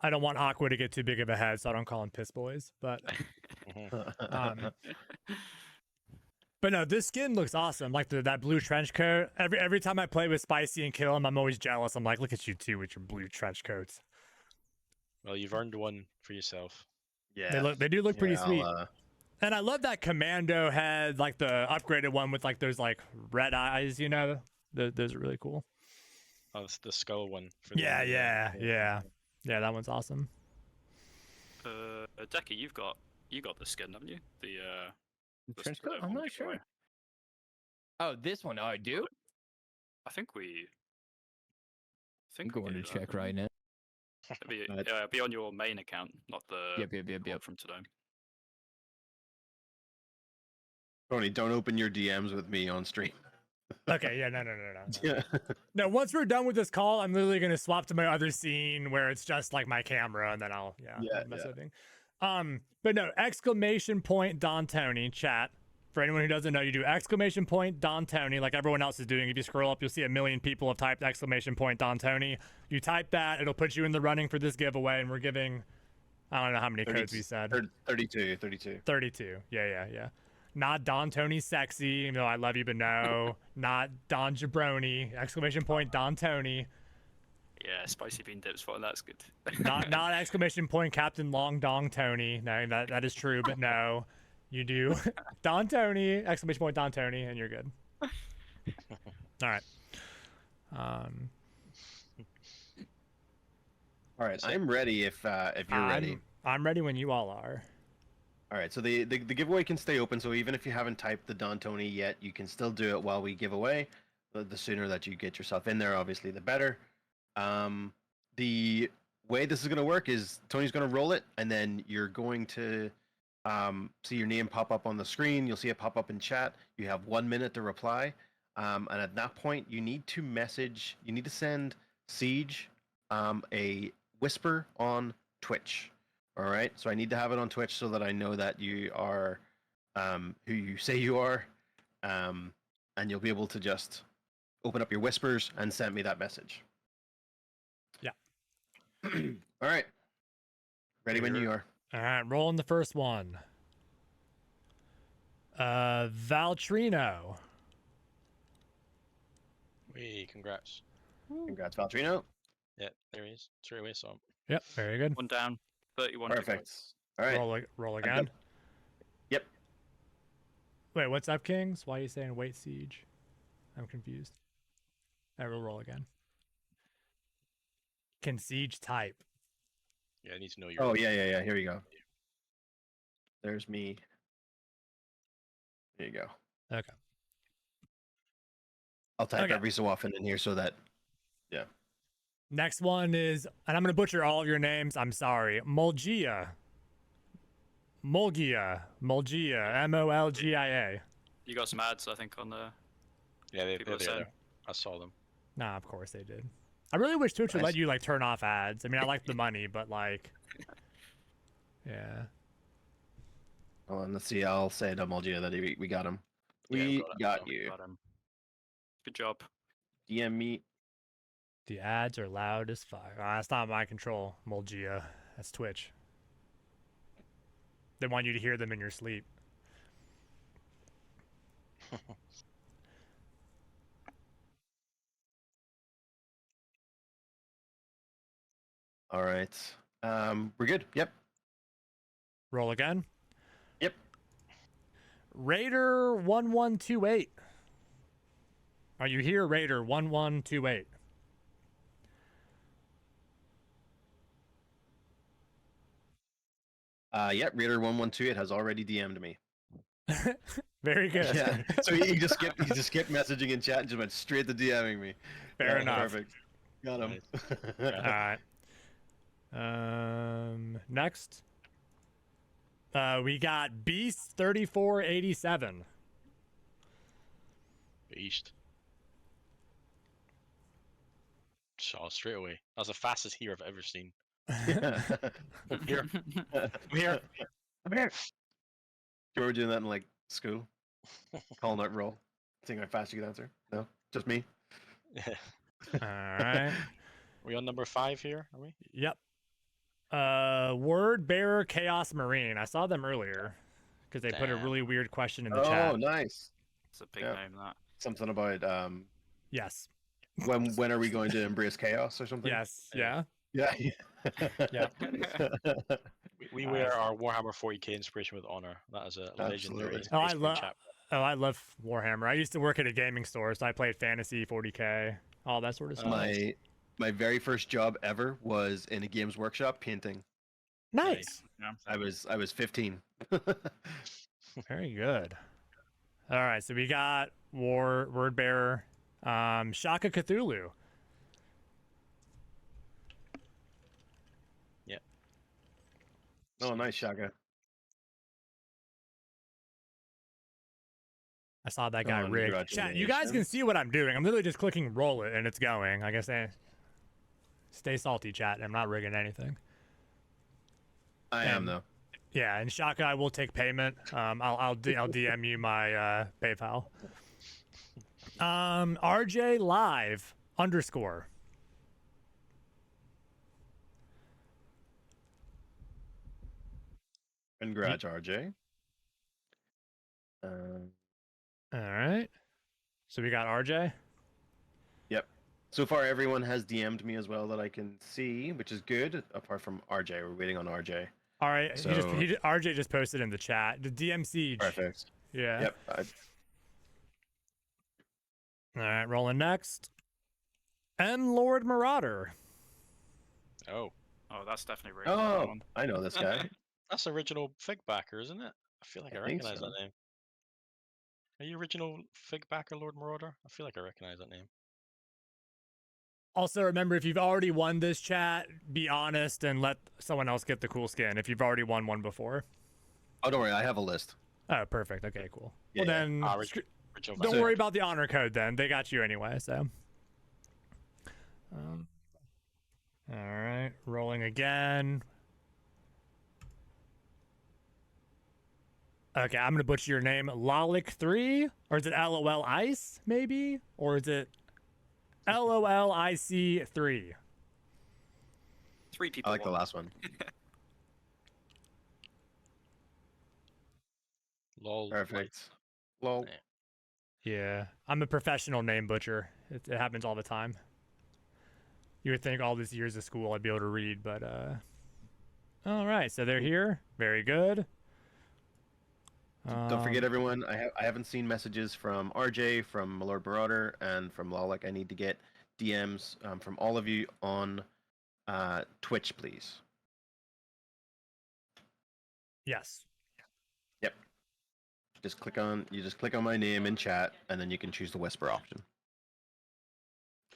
I don't want Aqua to get too big of a head, so I don't call them piss boys. But but no, this skin looks awesome. Like that blue trench coat. Every time I play with Spicy and kill him, I'm always jealous. I'm like, look at you two with your blue trench coats. Well, you've earned one for yourself. Yeah, they do look pretty sweet. And I love that commando head, like the upgraded one with like those like red eyes. You know, those are really cool. Oh, it's the skull one. For Yeah. That one's awesome. Decky, you got the skin, haven't you? The trench coat? I'm not sure. Oh, this one. Oh, I do? I think we. I'm going to check right now. It'll be on your main account, not the Yep. from today. Tony, don't open your DMs with me on stream. Okay, yeah, no. Yeah. No, once we're done with this call, I'm literally gonna swap to my other scene where it's just like my camera, and then I'll mess with it. But no, exclamation point Don Tony chat. For anyone who doesn't know, you do exclamation point Don Tony like everyone else is doing. If you scroll up, you'll see 1 million people have typed exclamation point Don Tony. You type that, it'll put you in the running for this giveaway, and we're giving, I don't know how many codes we said. 32. 32. Yeah. Not Don Tony sexy, you know, I love you, but no. Not Don Jabroni. Exclamation point Don Tony. Yeah, spicy bean dip spot. That's good. not exclamation point Captain Long Dong Tony. No, that is true, but no. You do Don Tony, exclamation point Don Tony, and you're good. All right. All right, I'm ready if you're ready. I'm ready when you all are. All right, so the giveaway can stay open. So even if you haven't typed the Don Tony yet, you can still do it while we give away. The sooner that you get yourself in there, obviously, the better. The way this is going to work is Tony's going to roll it, and then you're going to see your name pop up on the screen. You'll see it pop up in chat. You have 1 minute to reply, and at that point, you need to send Siege a whisper on Twitch. All right, so I need to have it on Twitch so that I know that you are who you say you are, and you'll be able to just open up your whispers and send me that message. Yeah. All right. Ready when you are. All right, rolling the first one. Valtrino. Wee, congrats. Congrats, Valtrino. Yeah, there he is. Straight away, so Yep, very good. One down. 31. Perfect. All right. Roll I'm again. good. Yep. Wait, what's up, Kings? Why are you saying wait Siege? I'm confused. I will roll again. Can Siege type? yeah, I need to know your. Oh, yeah. Here you go. There's me. There you go. Okay. I'll type Okay. every so often in here so that. Next one is, and I'm going to butcher all of your names. I'm sorry. Mulgia. Mulgia. Molgia. You got some ads, I think, on the. Yeah, People they're have there. said. I saw them. Nah, of course they did. I really wish Twitch would Nice. let you like turn off ads. I mean, I like the money, but like, yeah. Hold on, let's see. I'll say to Mulgia that we got him. Yeah, We got it. got you. Got him. Good job. DM me. The ads are loud as fire. That's not my control, Mulgia. That's Twitch. They want you to hear them in your sleep. All right. We're good. Yep. Roll again. Yep. Raider 1128. Are you here, Raider 1128? Yep. Reader1128 has already DM'd me. Very good. Yeah. So he just kept messaging in chat and just went straight to DMing me. Fair Yeah, enough. Perfect. Got him. All right. Next. We got Beast 3487. East. Shot straight away. That's the fastest here I've ever seen. I'm here. I'm here. I'm here. You remember doing that in like school? Calling out roll. Seeing how fast you can answer? No? Just me? All right. We on number 5 here, are we? Yep. Word Bearer Chaos Marine. I saw them earlier because they put a Damn. really weird question in the Oh, chat. nice. It's a big Yeah. name, that. Something about Yes. when are we going to embrace chaos or something? Yes. Yeah. Yeah. Yeah. Yep. We Nice. wear our Warhammer 40k inspiration with honor. That is a legendary. Absolutely. Oh, I Facebook love. chat. Oh, I love Warhammer. I used to work at a gaming store, so I played Fantasy 40k, all that sort of stuff. My very first job ever was in a games workshop painting. Nice. Yeah. I was 15. Very good. All right, so we got Word Bearer, Shaka Cthulhu. Oh, nice, Shaka. I saw that guy Oh, rigged. Chat, you guys can congratulations. see what I'm doing. I'm literally just clicking roll it and it's going. Like I say, stay salty, chat. I'm not rigging anything. I am though. Yeah, and Shaka, I will take payment. I'll DM you my PayPal. RJ Live _ Congrats, RJ. All right. So we got RJ. Yep. So far, everyone has DM'd me as well that I can see, which is good. Apart from RJ, we're waiting on RJ. All right. So- RJ just posted in the chat. The DM Siege. Perfect. Yeah. Yep. All right. Rolling next. M Lord Marauder. Oh, Oh, that's definitely really that Oh, one. I know this guy. that's original Fig backer, isn't it? I feel like I, I think recognize so. that name. Are you original Fig backer, Lord Marauder? I feel like I recognize that name. Also, remember, if you've already won this chat, be honest and let someone else get the cool skin if you've already won one before. Oh, don't worry, I have a list. Oh, perfect. Okay, cool. Yeah, Well, yeah. then, Original don't value. worry about the honor code then. They got you anyway, so. All right, rolling again. Okay, I'm gonna butcher your name. Lolic3? Or is it LOL Ice, maybe? Or is it LOLIC3? 3 I people. like the won. last one. Lol. Perfect. Lol. Yeah, I'm a professional name butcher. It happens all the time. You would think all these years of school I'd be able to read, but all right, so they're here. Very good. Don't forget, everyone. I haven't seen messages from RJ, from Lord Marauder, and from Lolic. I need to get DMs from all of you on Twitch, please. Yes. Yep. You just click on my name in chat, and then you can choose the whisper option.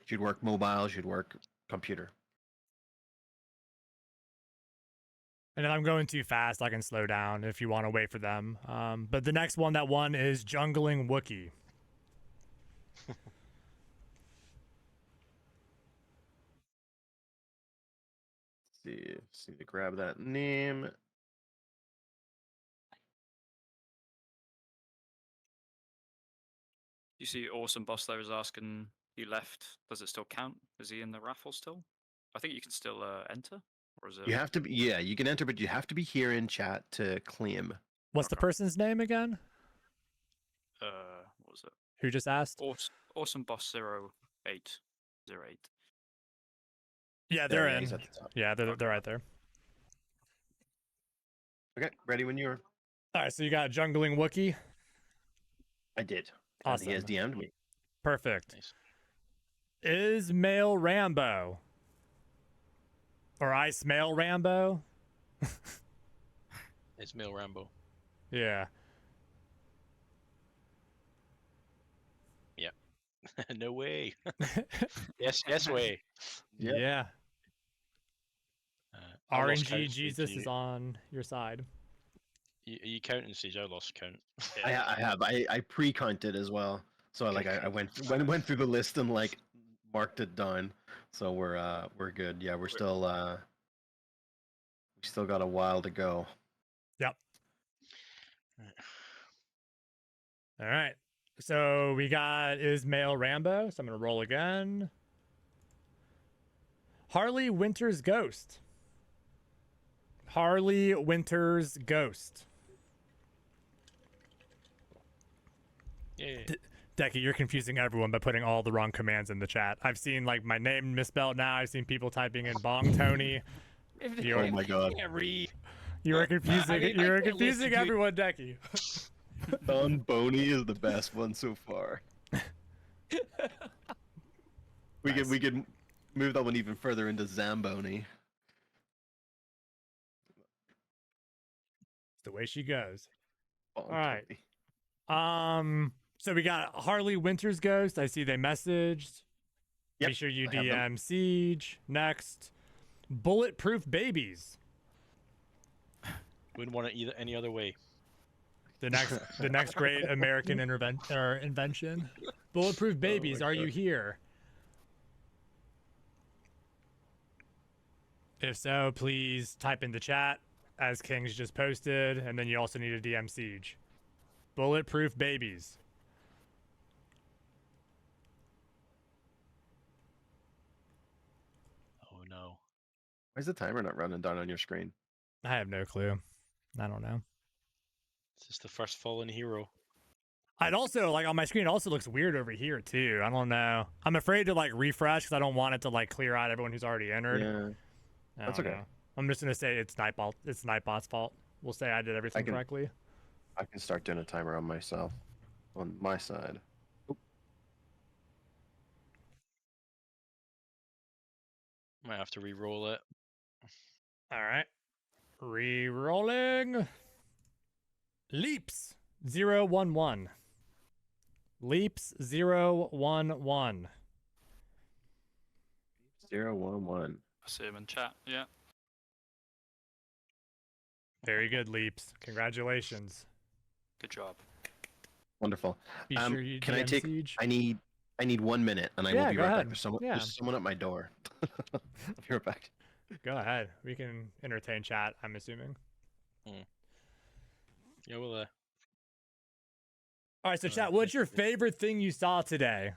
Should work mobile. Should work computer. And if I'm going too fast, I can slow down if you want to wait for them. But the next one that won is Jungling Wookie. See to grab that name. You see, Awesome Boss there is asking, he left. Does it still count? Is he in the raffle still? I think you can still enter. Or is it? You have to be, yeah, you can enter, but you have to be here in chat to claim. What's the person's name again? What was it? Who just asked? Awesome Boss 0808. Yeah, they're in. He's at the top. Yeah, they're right there. Okay, ready when you are. All right, so you got Jungling Wookie. I did. Awesome. And he has DM'd me. Perfect. Nice. Ismail Rambo. Or Ismail Rambo. It's Mail Rambo. Yeah. No way. yes way. Yep. Yeah. I lost count, RNG Siege. Jesus is on your side. You counting, Siege? I lost count. I have. I pre-counted as well. So I went through the list and like marked it down. So we're good. Yeah, we still got a while to go. Yep. All right. So we got Ismail Rambo. So I'm going to roll again. Harley Winter's Ghost. Harley Winter's Ghost. Yeah. Decky, you're confusing everyone by putting all the wrong commands in the chat. I've seen like my name misspelled now. I've seen people typing in Bong Tony. Oh my god. Can't read. You are confusing. I You are can't listen confusing to- everyone, Decky. Don Boney is the best one so far. We could move that one even further into Zamboni. It's the way she goes. Bon All right. Tony. So we got Harley Winter's Ghost. I see they messaged. Yep, Be sure you I have them. DM Siege. Next, Bulletproof Babies. Wouldn't want it any other way. The next great American invention. Bulletproof Babies, my are you God. here? If so, please type in the chat as Kings just posted, and then you also need to DM Siege. Bulletproof Babies. Oh no. Why is the timer not running down on your screen? I have no clue. I don't know. This is the first fallen hero. I'd also like on my screen. It also looks weird over here too. I don't know. I'm afraid to like refresh because I don't want it to like clear out everyone who's already entered. Yeah. I that's don't okay. know. I'm just gonna say it's Nightbot. It's Nightbot's fault. We'll say I did everything can- correctly. I can start doing a timer on myself. On my side. Might have to re-roll it. All right. Re-rolling. Leaps 011. Leaps 011. 011. I see him in chat. Yeah. Very good, Leaps. Congratulations. Good job. Wonderful. Be sure you Can I DM take? Siege. I need 1 minute, and I Yeah, will be go right ahead. back. There's someone. Yeah. There's someone at my door. I'll be right back. Go ahead. We can entertain chat, I'm assuming. Yeah, well, All right, so chat, what's your favorite thing you saw today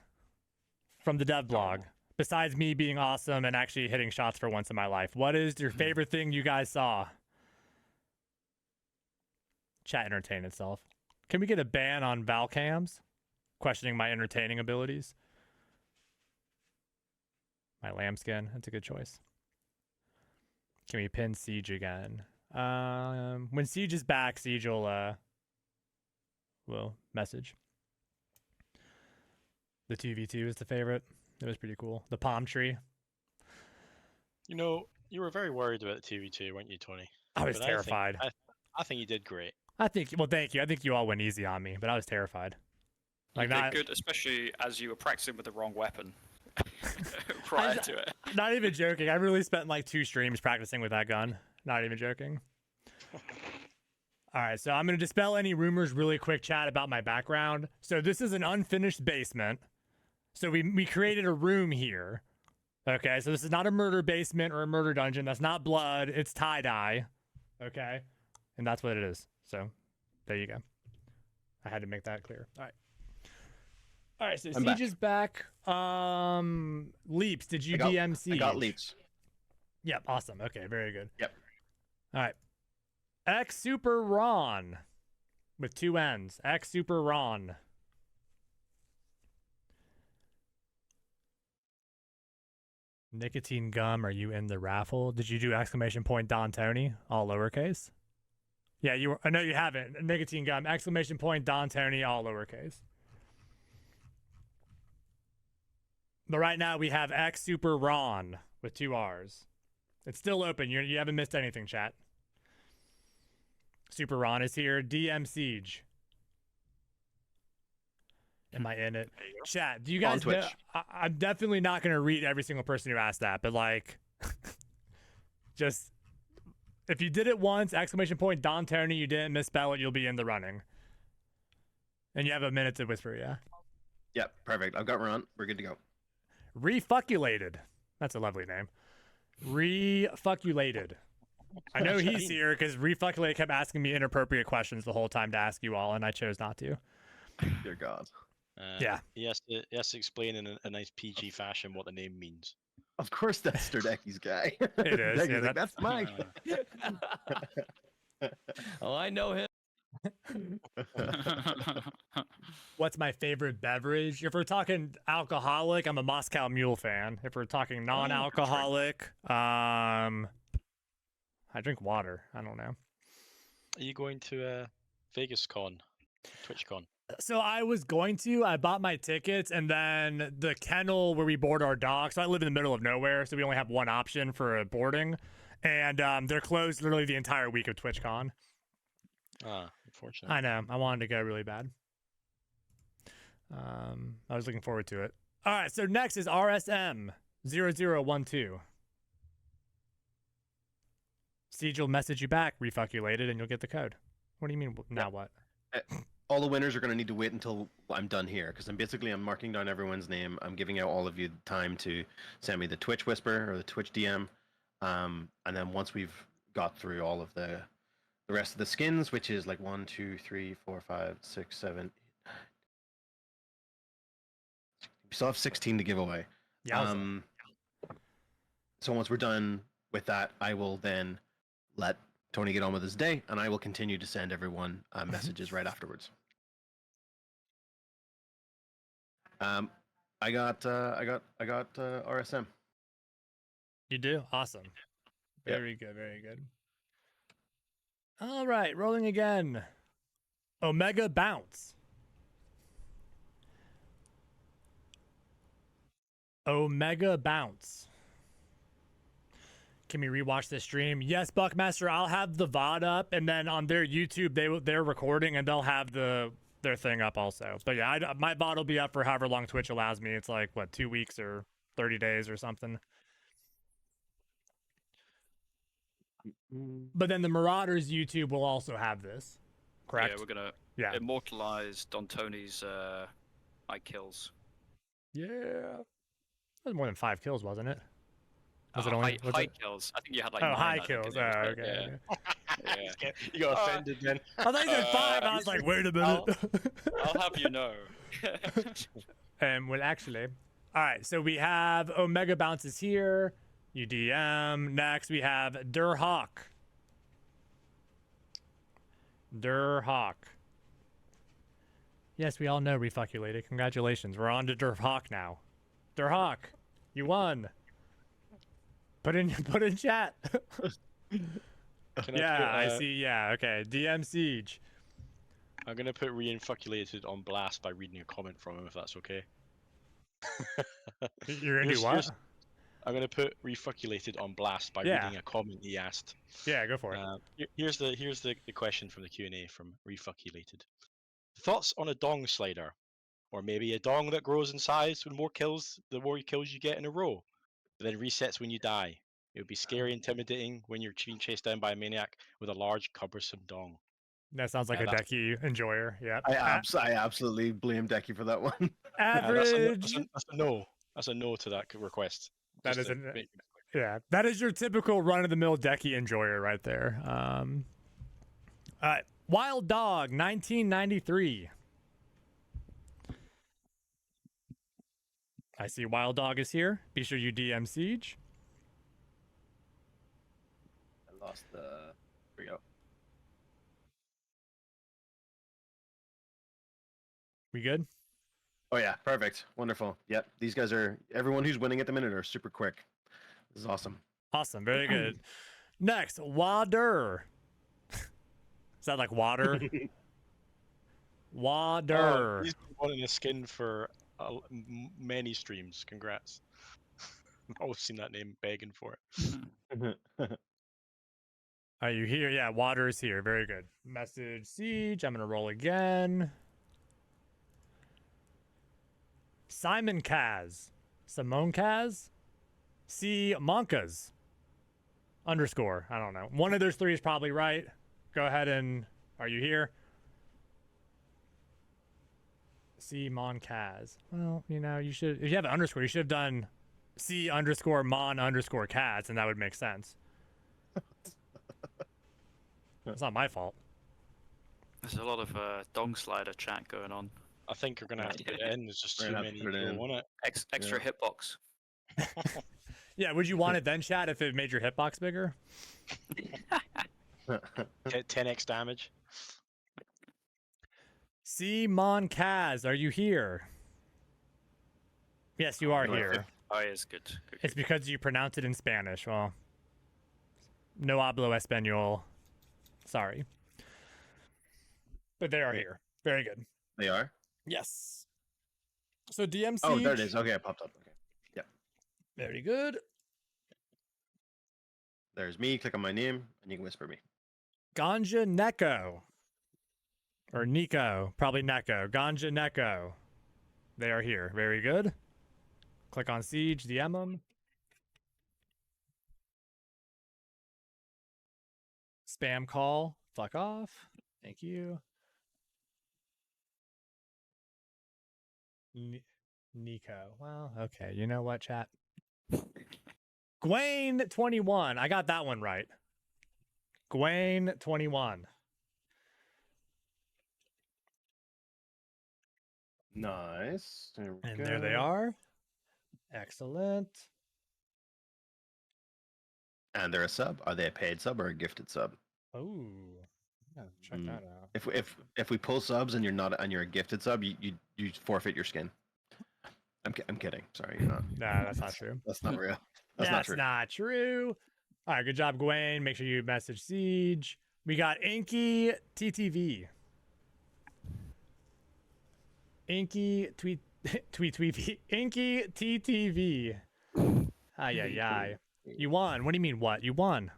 from the dev blog? Besides me being awesome and actually hitting shots for once in my life, what is your favorite thing you guys saw? Chat entertain itself. Can we get a ban on Valcams? Questioning my entertaining abilities. My lambskin. That's a good choice. Can we pin Siege again? When Siege is back, Siege will message. The 2v2 is the favorite. It was pretty cool. The palm tree. you know, you were very worried about the TV2, weren't you, Tony? I was But terrified. I think you did great. Well, thank you. I think you all went easy on me, but I was terrified. You Like did not, good, especially as you were practicing with the wrong weapon prior to it. not even joking. I really spent like 2 streams practicing with that gun. Not even joking. All right, so I'm going to dispel any rumors really quick, chat, about my background. So this is an unfinished basement. So we created a room here. Okay, so this is not a murder basement or a murder dungeon. That's not blood. It's tie-dye. Okay, and that's what it is. So there you go. I had to make that clear. All right. All right, so I'm Siege is back. Leaps, did you DM Siege? I got Leaps. Yep, awesome. Okay, very good. Yep. All right. X Super Ron with 2 N's. X Super Ron. Nicotine gum, are you in the raffle? Did you do exclamation point Don Tony? All lowercase? Yeah, you were. No, you haven't. Nicotine gum, exclamation point Don Tony, all lowercase. But right now we have X Super Ron with 2 R's. It's still open. You haven't missed anything, chat. Super Ron is here. DM Siege. Am I in it? Chat, do you guys know? I'm definitely not going to read every single person who asked that, but like, just if you did it once, exclamation point Don Tony, you didn't misspell it, you'll be in the running. And you have a minute to whisper, yeah? Yep, perfect. I've got Ron. We're good to go. Refuckulated. That's a lovely name. Refuckulated. I know he's here because Refuckulated kept asking me inappropriate questions the whole time to ask you all, and I chose not to. Dear God. Yeah. He has to explain in a nice PG fashion what the name means. Of course, that's Sterdekie's guy. It is. Sterdekie's Yeah, like, that's mine. Oh, I know him. What's my favorite beverage? If we're talking alcoholic, I'm a Moscow Mule fan. If we're talking non-alcoholic, I drink water. I don't know. Are you going to Vegas Con, TwitchCon? So I was going to. I bought my tickets, and then the kennel where we board our dogs. So I live in the middle of nowhere, so we only have one option for a boarding, and they're closed literally the entire week of TwitchCon. Ah, unfortunate. I know. I wanted to go really bad. I was looking forward to it. All right, so next is RSM 0012. Siege will message you back, refuckulated, and you'll get the code. What do you mean? Now what? All the winners are going to need to wait until I'm done here, because I'm marking down everyone's name. I'm giving out all of you time to send me the Twitch Whisper or the Twitch DM, and then once we've got through all of the rest of the skins, which is like 1, 2, 3, 4, 5, 6, 7, 8, 9. We still have 16 to give away. Yeah. So once we're done with that, I will then let Tony get on with his day, and I will continue to send everyone messages right afterwards. I got RSM. You do? Awesome. Very good, very good. All right, rolling again. Omega Bounce. Omega Bounce. Can we rewatch this stream? Yes, Buckmaster. I'll have the VOD up, and then on their YouTube, they're recording, and they'll have their thing up also. But yeah, my VOD will be up for however long Twitch allows me. It's like what, 2 weeks or 30 days or something. But then the Marauders YouTube will also have this, correct? Yeah, we're gonna Yeah. immortalize Don Tony's high kills. Yeah. That was more than 5 kills, wasn't it? Was it Oh, only high kills? I think you had like Oh, 9. high I think, kills. in Oh, yours, but okay. yeah. Yeah. You got offended then. I thought you said 5. I was like, wait a minute. I'll have you know. Well, actually, all right. So we have Omega bounces here. UDM. Next, we have Durhawk. Durhawk. Yes, we all know Refuculated. Congratulations. We're on to Durhawk now. Durhawk, you won. Put in chat. Yeah, I see. Yeah, okay. DM Siege. I'm gonna put reinfuculated on blast by reading a comment from him, if that's okay. You're gonna do what? I'm gonna put refuculated on blast by Yeah. reading a comment he asked. Yeah, go for it. Here's the question from the Q&A from refuculated. Thoughts on a dong slider, or maybe a dong that grows in size with more kills the more kills you get in a row, but then resets when you die. It would be scary, intimidating when you're being chased down by a maniac with a large, cumbersome dong. That sounds like a that's- Decky enjoyer. Yeah. I absolutely blame Decky for that one. Average. That's a no. That's a no to that request. That Just is to a make- yeah. That is your typical run-of-the-mill Decky enjoyer right there. Wild Dog, 1993. I see Wild Dog is here. Be sure you DM Siege. I lost the. Here we go. We good? Oh yeah, perfect, wonderful. Yep, these guys are. Everyone who's winning at the minute are super quick. This is awesome. Awesome. Very good. Next, Water. Is that like water? Water. Oh, he's been wanting a skin for many streams. Congrats. I've always seen that name begging for it. Are you here? Yeah, Water is here. Very good. Message Siege. I'm going to roll again. Simon Kaz. Simone Kaz? C. Monkas. Underscore. I don't know. One of those 3 is probably right. Go ahead and... Are you here? C. Monkaz. Well, you know, you should... If you have an underscore, you should have done C underscore Mon underscore Kaz, and that would make sense. It's not my fault. There's a lot of dong slider chat going on. I think you're gonna have to put it in. There's just We're too gonna have to many put it people in. want it. Extra hitbox. Yeah, would you want it then, chat, if it made your hitbox bigger? 10x damage. C. Monkaz, are you here? Yes, you are Right. here. Oh, yeah, it's good. It's because you pronounce it in Spanish. Well, no hablo español. Sorry. But they are here. Very good. They are. Yes. So DMC. Oh, there it is. Okay, it popped up. Okay, Very good. there's me. Click on my name, and you can whisper me. Ganja Neko. Or Nico. Probably Neko. Ganja Neko. They are here. Very good. Click on Siege, DM them. Spam call. Fuck off. Thank you. Nico. Well, okay. You know what, chat? Gwaine 21. I got that one right. Gwaine 21. Nice. There we And go. there they are. Excellent. And they're a sub. Are they a paid sub or a gifted sub? Oh, check Mm. that out. If we pull subs and you're a gifted sub, you forfeit your skin. I'm kidding. Sorry, you're not. Nah, that's not true. That's not real. That's not true. not true. All right, good job, Gwen. Make sure you message Siege. We got Inky TTV. Inky tweet Inky TTV. Ay ay ay. You won. What do you mean what? You won.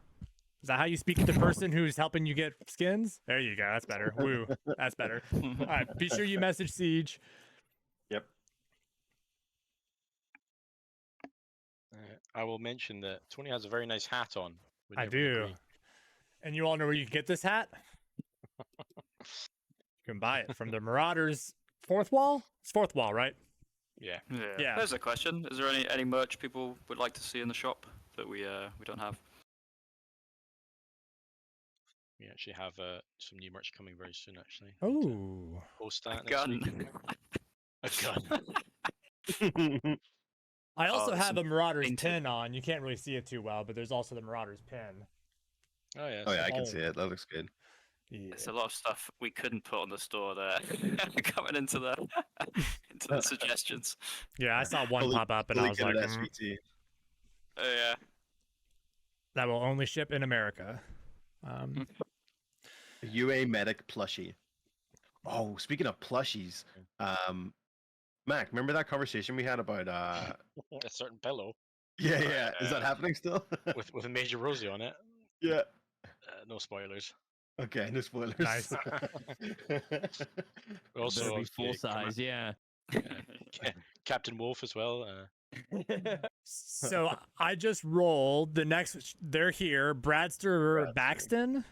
Is that how you speak to the person who's helping you get skins? There you go. That's better. Woo. That's better. All right. Be sure you message Siege. Yep. I will mention that Tony has a very nice hat on. Would I never do. agree. And you all know where you can get this hat? You can buy it from the Marauders fourth wall? It's fourth wall, right? Yeah. Yeah. There's a question. Is there any merch people would like to see in the shop that we don't have? We actually have some new merch coming very soon. Actually. Oh. Post A that next gun. week. A gun. I also there's have a some Marauders painted- pin on. You can't really see it too well, but there's also the Marauders pin. Oh yeah. Oh yeah, I can Oh. see it. That looks good. Yeah. It's a lot of stuff we couldn't put on the store there, coming into the suggestions. Yeah, I saw one Fully- pop up and I fully was like, kitted SVT. Oh yeah. that will only ship in America. UA medic plushie. Oh, speaking of plushies, Mac, remember that conversation we had about A certain pillow yeah, is that happening still? with a Major Rosie on it. Yeah. No spoilers. Okay, no spoilers. Nice. We also Better be obviously full size, yeah. Captain Wolf as well. So I just rolled the next. They're here, Bradster Baxton,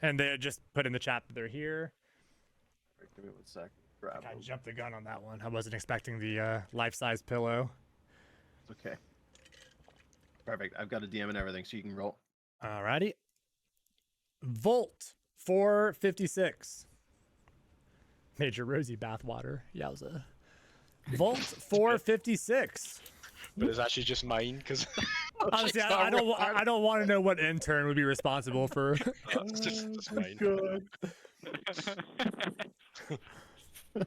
and they just put in the chat that they're here. Give me 1 sec. Grab I them. jumped the gun on that one. I wasn't expecting the life-size pillow. It's okay. Perfect. I've got a DM and everything, so you can roll. Alrighty. Volt 456. Major Rosie bathwater. Yowza. Volt 456. But it's actually just mine because Honestly, I don't want to know what intern would be responsible for. it's just mine. All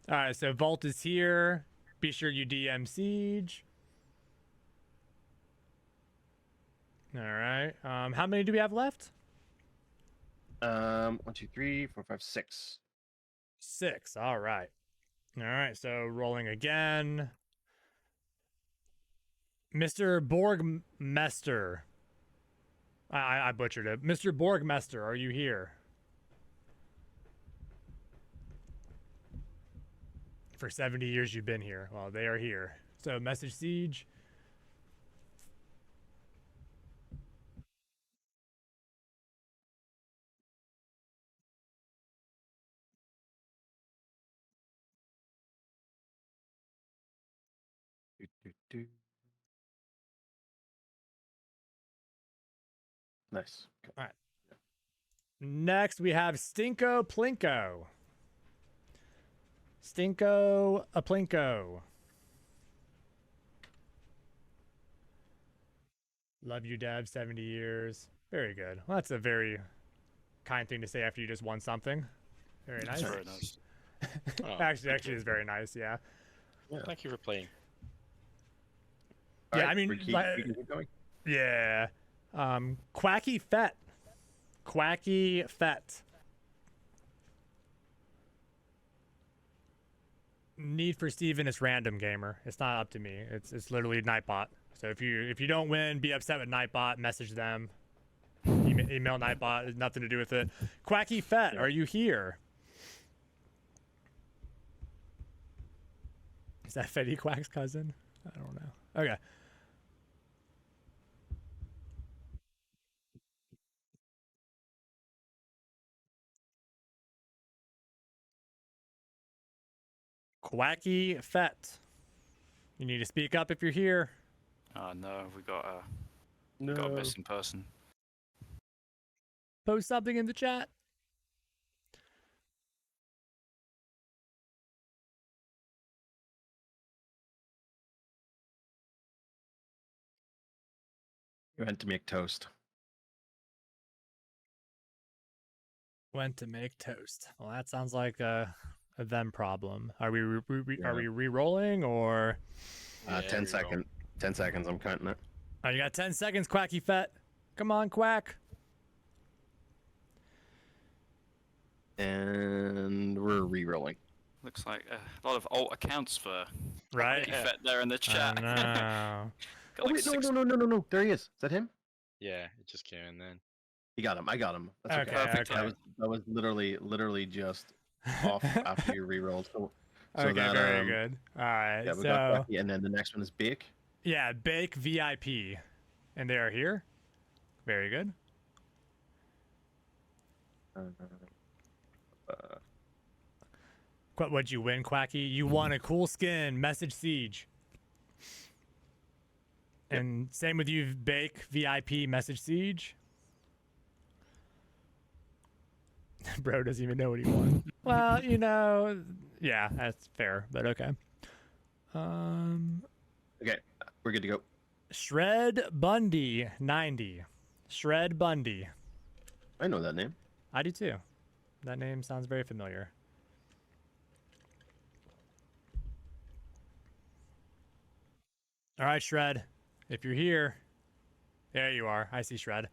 right, so Volt is here. Be sure you DM Siege. All right. How many do we have left? 1, 2, 3, 4, 5, 6. 6. All right. All right. So rolling again. Mr. Borgmester. I butchered it. Mr. Borgmester, are you here? For 70 years you've been here. Well, they are here. So message Siege. Do, do, do. Nice. Okay. Next we have Stinko Plinko. Stinko Aplinko. Love you, Dev. 70 years. Very good. Well, that's a very kind thing to say after you just won something. Very nice. Very nice. Oh, Actually, it's very nice. Yeah. thank you for playing. Yeah, Alright, I mean, we keep going. Yeah. Quacky Fett. Quacky Fett. Need for Steven is random gamer. It's not up to me. It's literally Nightbot. So if you don't win, be upset with Nightbot, message them. Email Nightbot. Has nothing to do with it. Quacky Fett, are you here? Is that Fetty Quack's cousin? I don't know. Okay. Quacky Fett. You need to speak up if you're here. Oh no, we got a No. missing person. Post something in the chat. You went to make toast. Went to make toast. Well, that sounds like a them problem. Are we are we re-rolling or? 10 seconds. 10 seconds. I'm counting it. Oh, you got 10 seconds, Quacky Fett. Come on, Quack. And we're re-rolling. Looks like a lot of alt accounts for Right? Quacky Fett there in the chat. No. Got Oh, like wait, six- no. There he is. Is that him? Yeah, it just came in then. You got him. I got him. That's okay. Okay, Perfect okay. That was literally just off after you re-rolled. So Okay, that, very good. All right, Yeah, we so got Becky, and then the next one is Bake. yeah, Bake VIP, and they are here. Very good. What'd you win, Quacky? You won a cool skin, Message Siege. And same with you, Bake, VIP, Message Siege. Bro doesn't even know what he won. Well, you know, yeah, that's fair, but okay. Okay, we're good to go. Shred Bundy 90. Shred Bundy. I know that name. I do too. That name sounds very familiar. All right, Shred. If you're here, there you are. I see Shred.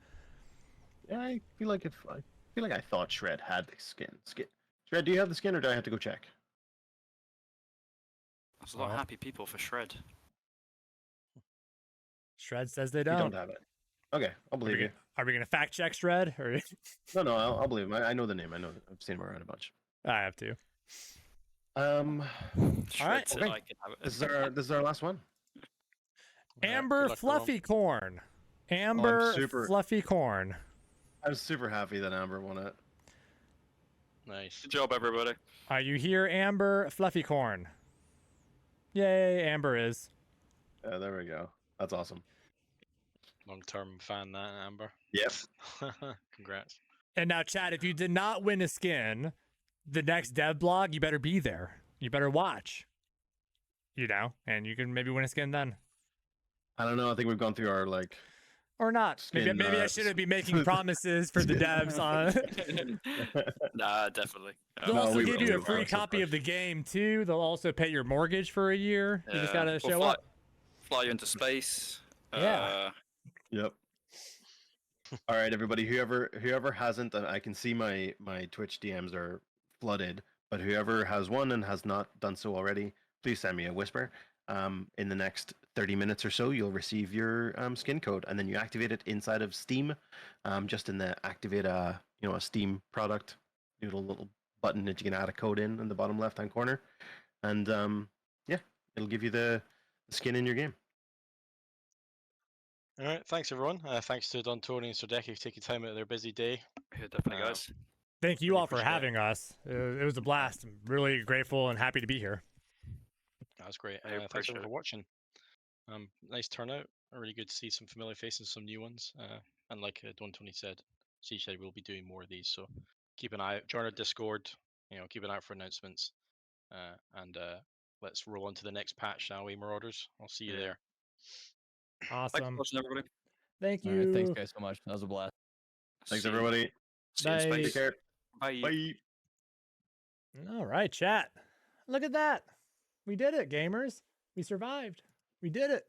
Yeah, I feel like I thought Shred had the skin. Shred, do you have the skin, or do I have to go check? There's a lot of happy people for Shred. Shred says they You don't. don't have it. Okay, I'll believe you. Are we gonna fact check Shred? Or No, I'll believe him. I know the name. I know. I've seen him around a bunch. I have to. Shred right, said okay. I can have it. This is our last one. Amber Good luck, everyone. Fluffy Corn. Amber super- Fluffy Corn. I'm super happy that Amber won it. Nice. Good job, everybody. Are you here, Amber Fluffy Corn? Yay, Amber is. Yeah, there we go. That's awesome. Long-term fan, that Amber. Yep. Congrats. And now, Chad, if you did not win a skin, the next dev blog, you better be there. You better watch. You know, and you can maybe win a skin then. I don't know. I think we've gone through our Or not. Maybe Skin, I shouldn't be making promises for the devs on. Nah, definitely. They'll No, also we give will, you we a will. free It's no copy of the game too. They'll also pay your mortgage for a year. You just gotta show up. Fly you into space. Yeah. Yep. All right, everybody. Whoever hasn't, I can see my Twitch DMs are flooded. But whoever has won and has not done so already, please send me a whisper. In the next 30 minutes or so, you'll receive your skin code, and then you activate it inside of Steam. Just in the activate a Steam product, little button that you can add a code in the bottom left hand corner, and yeah, it'll give you the skin in your game. All right, thanks everyone. Thanks to Don Tony and Sterdekie for taking time out of their busy day. Yeah, definitely, guys. Thank you Really all for appreciate it. having us. It was a blast. I'm really grateful and happy to be here. That was great. I Thanks appreciate everyone it. for watching. Nice turnout. Really good to see some familiar faces, some new ones. And like Don Tony said, Siege said we'll be doing more of these. So keep an eye out. Join our Discord. Keep an eye out for announcements. And let's roll on to the next patch, shall we, Marauders? I'll see you Yeah. there. Thanks for Awesome. watching, everybody. Thank All you. right, thanks guys so much. That was a blast. Thanks, See you- everybody. See you in Bye. space. Take care. Bye. Bye. All right, chat. Look at that. We did it, gamers. We survived. We did it.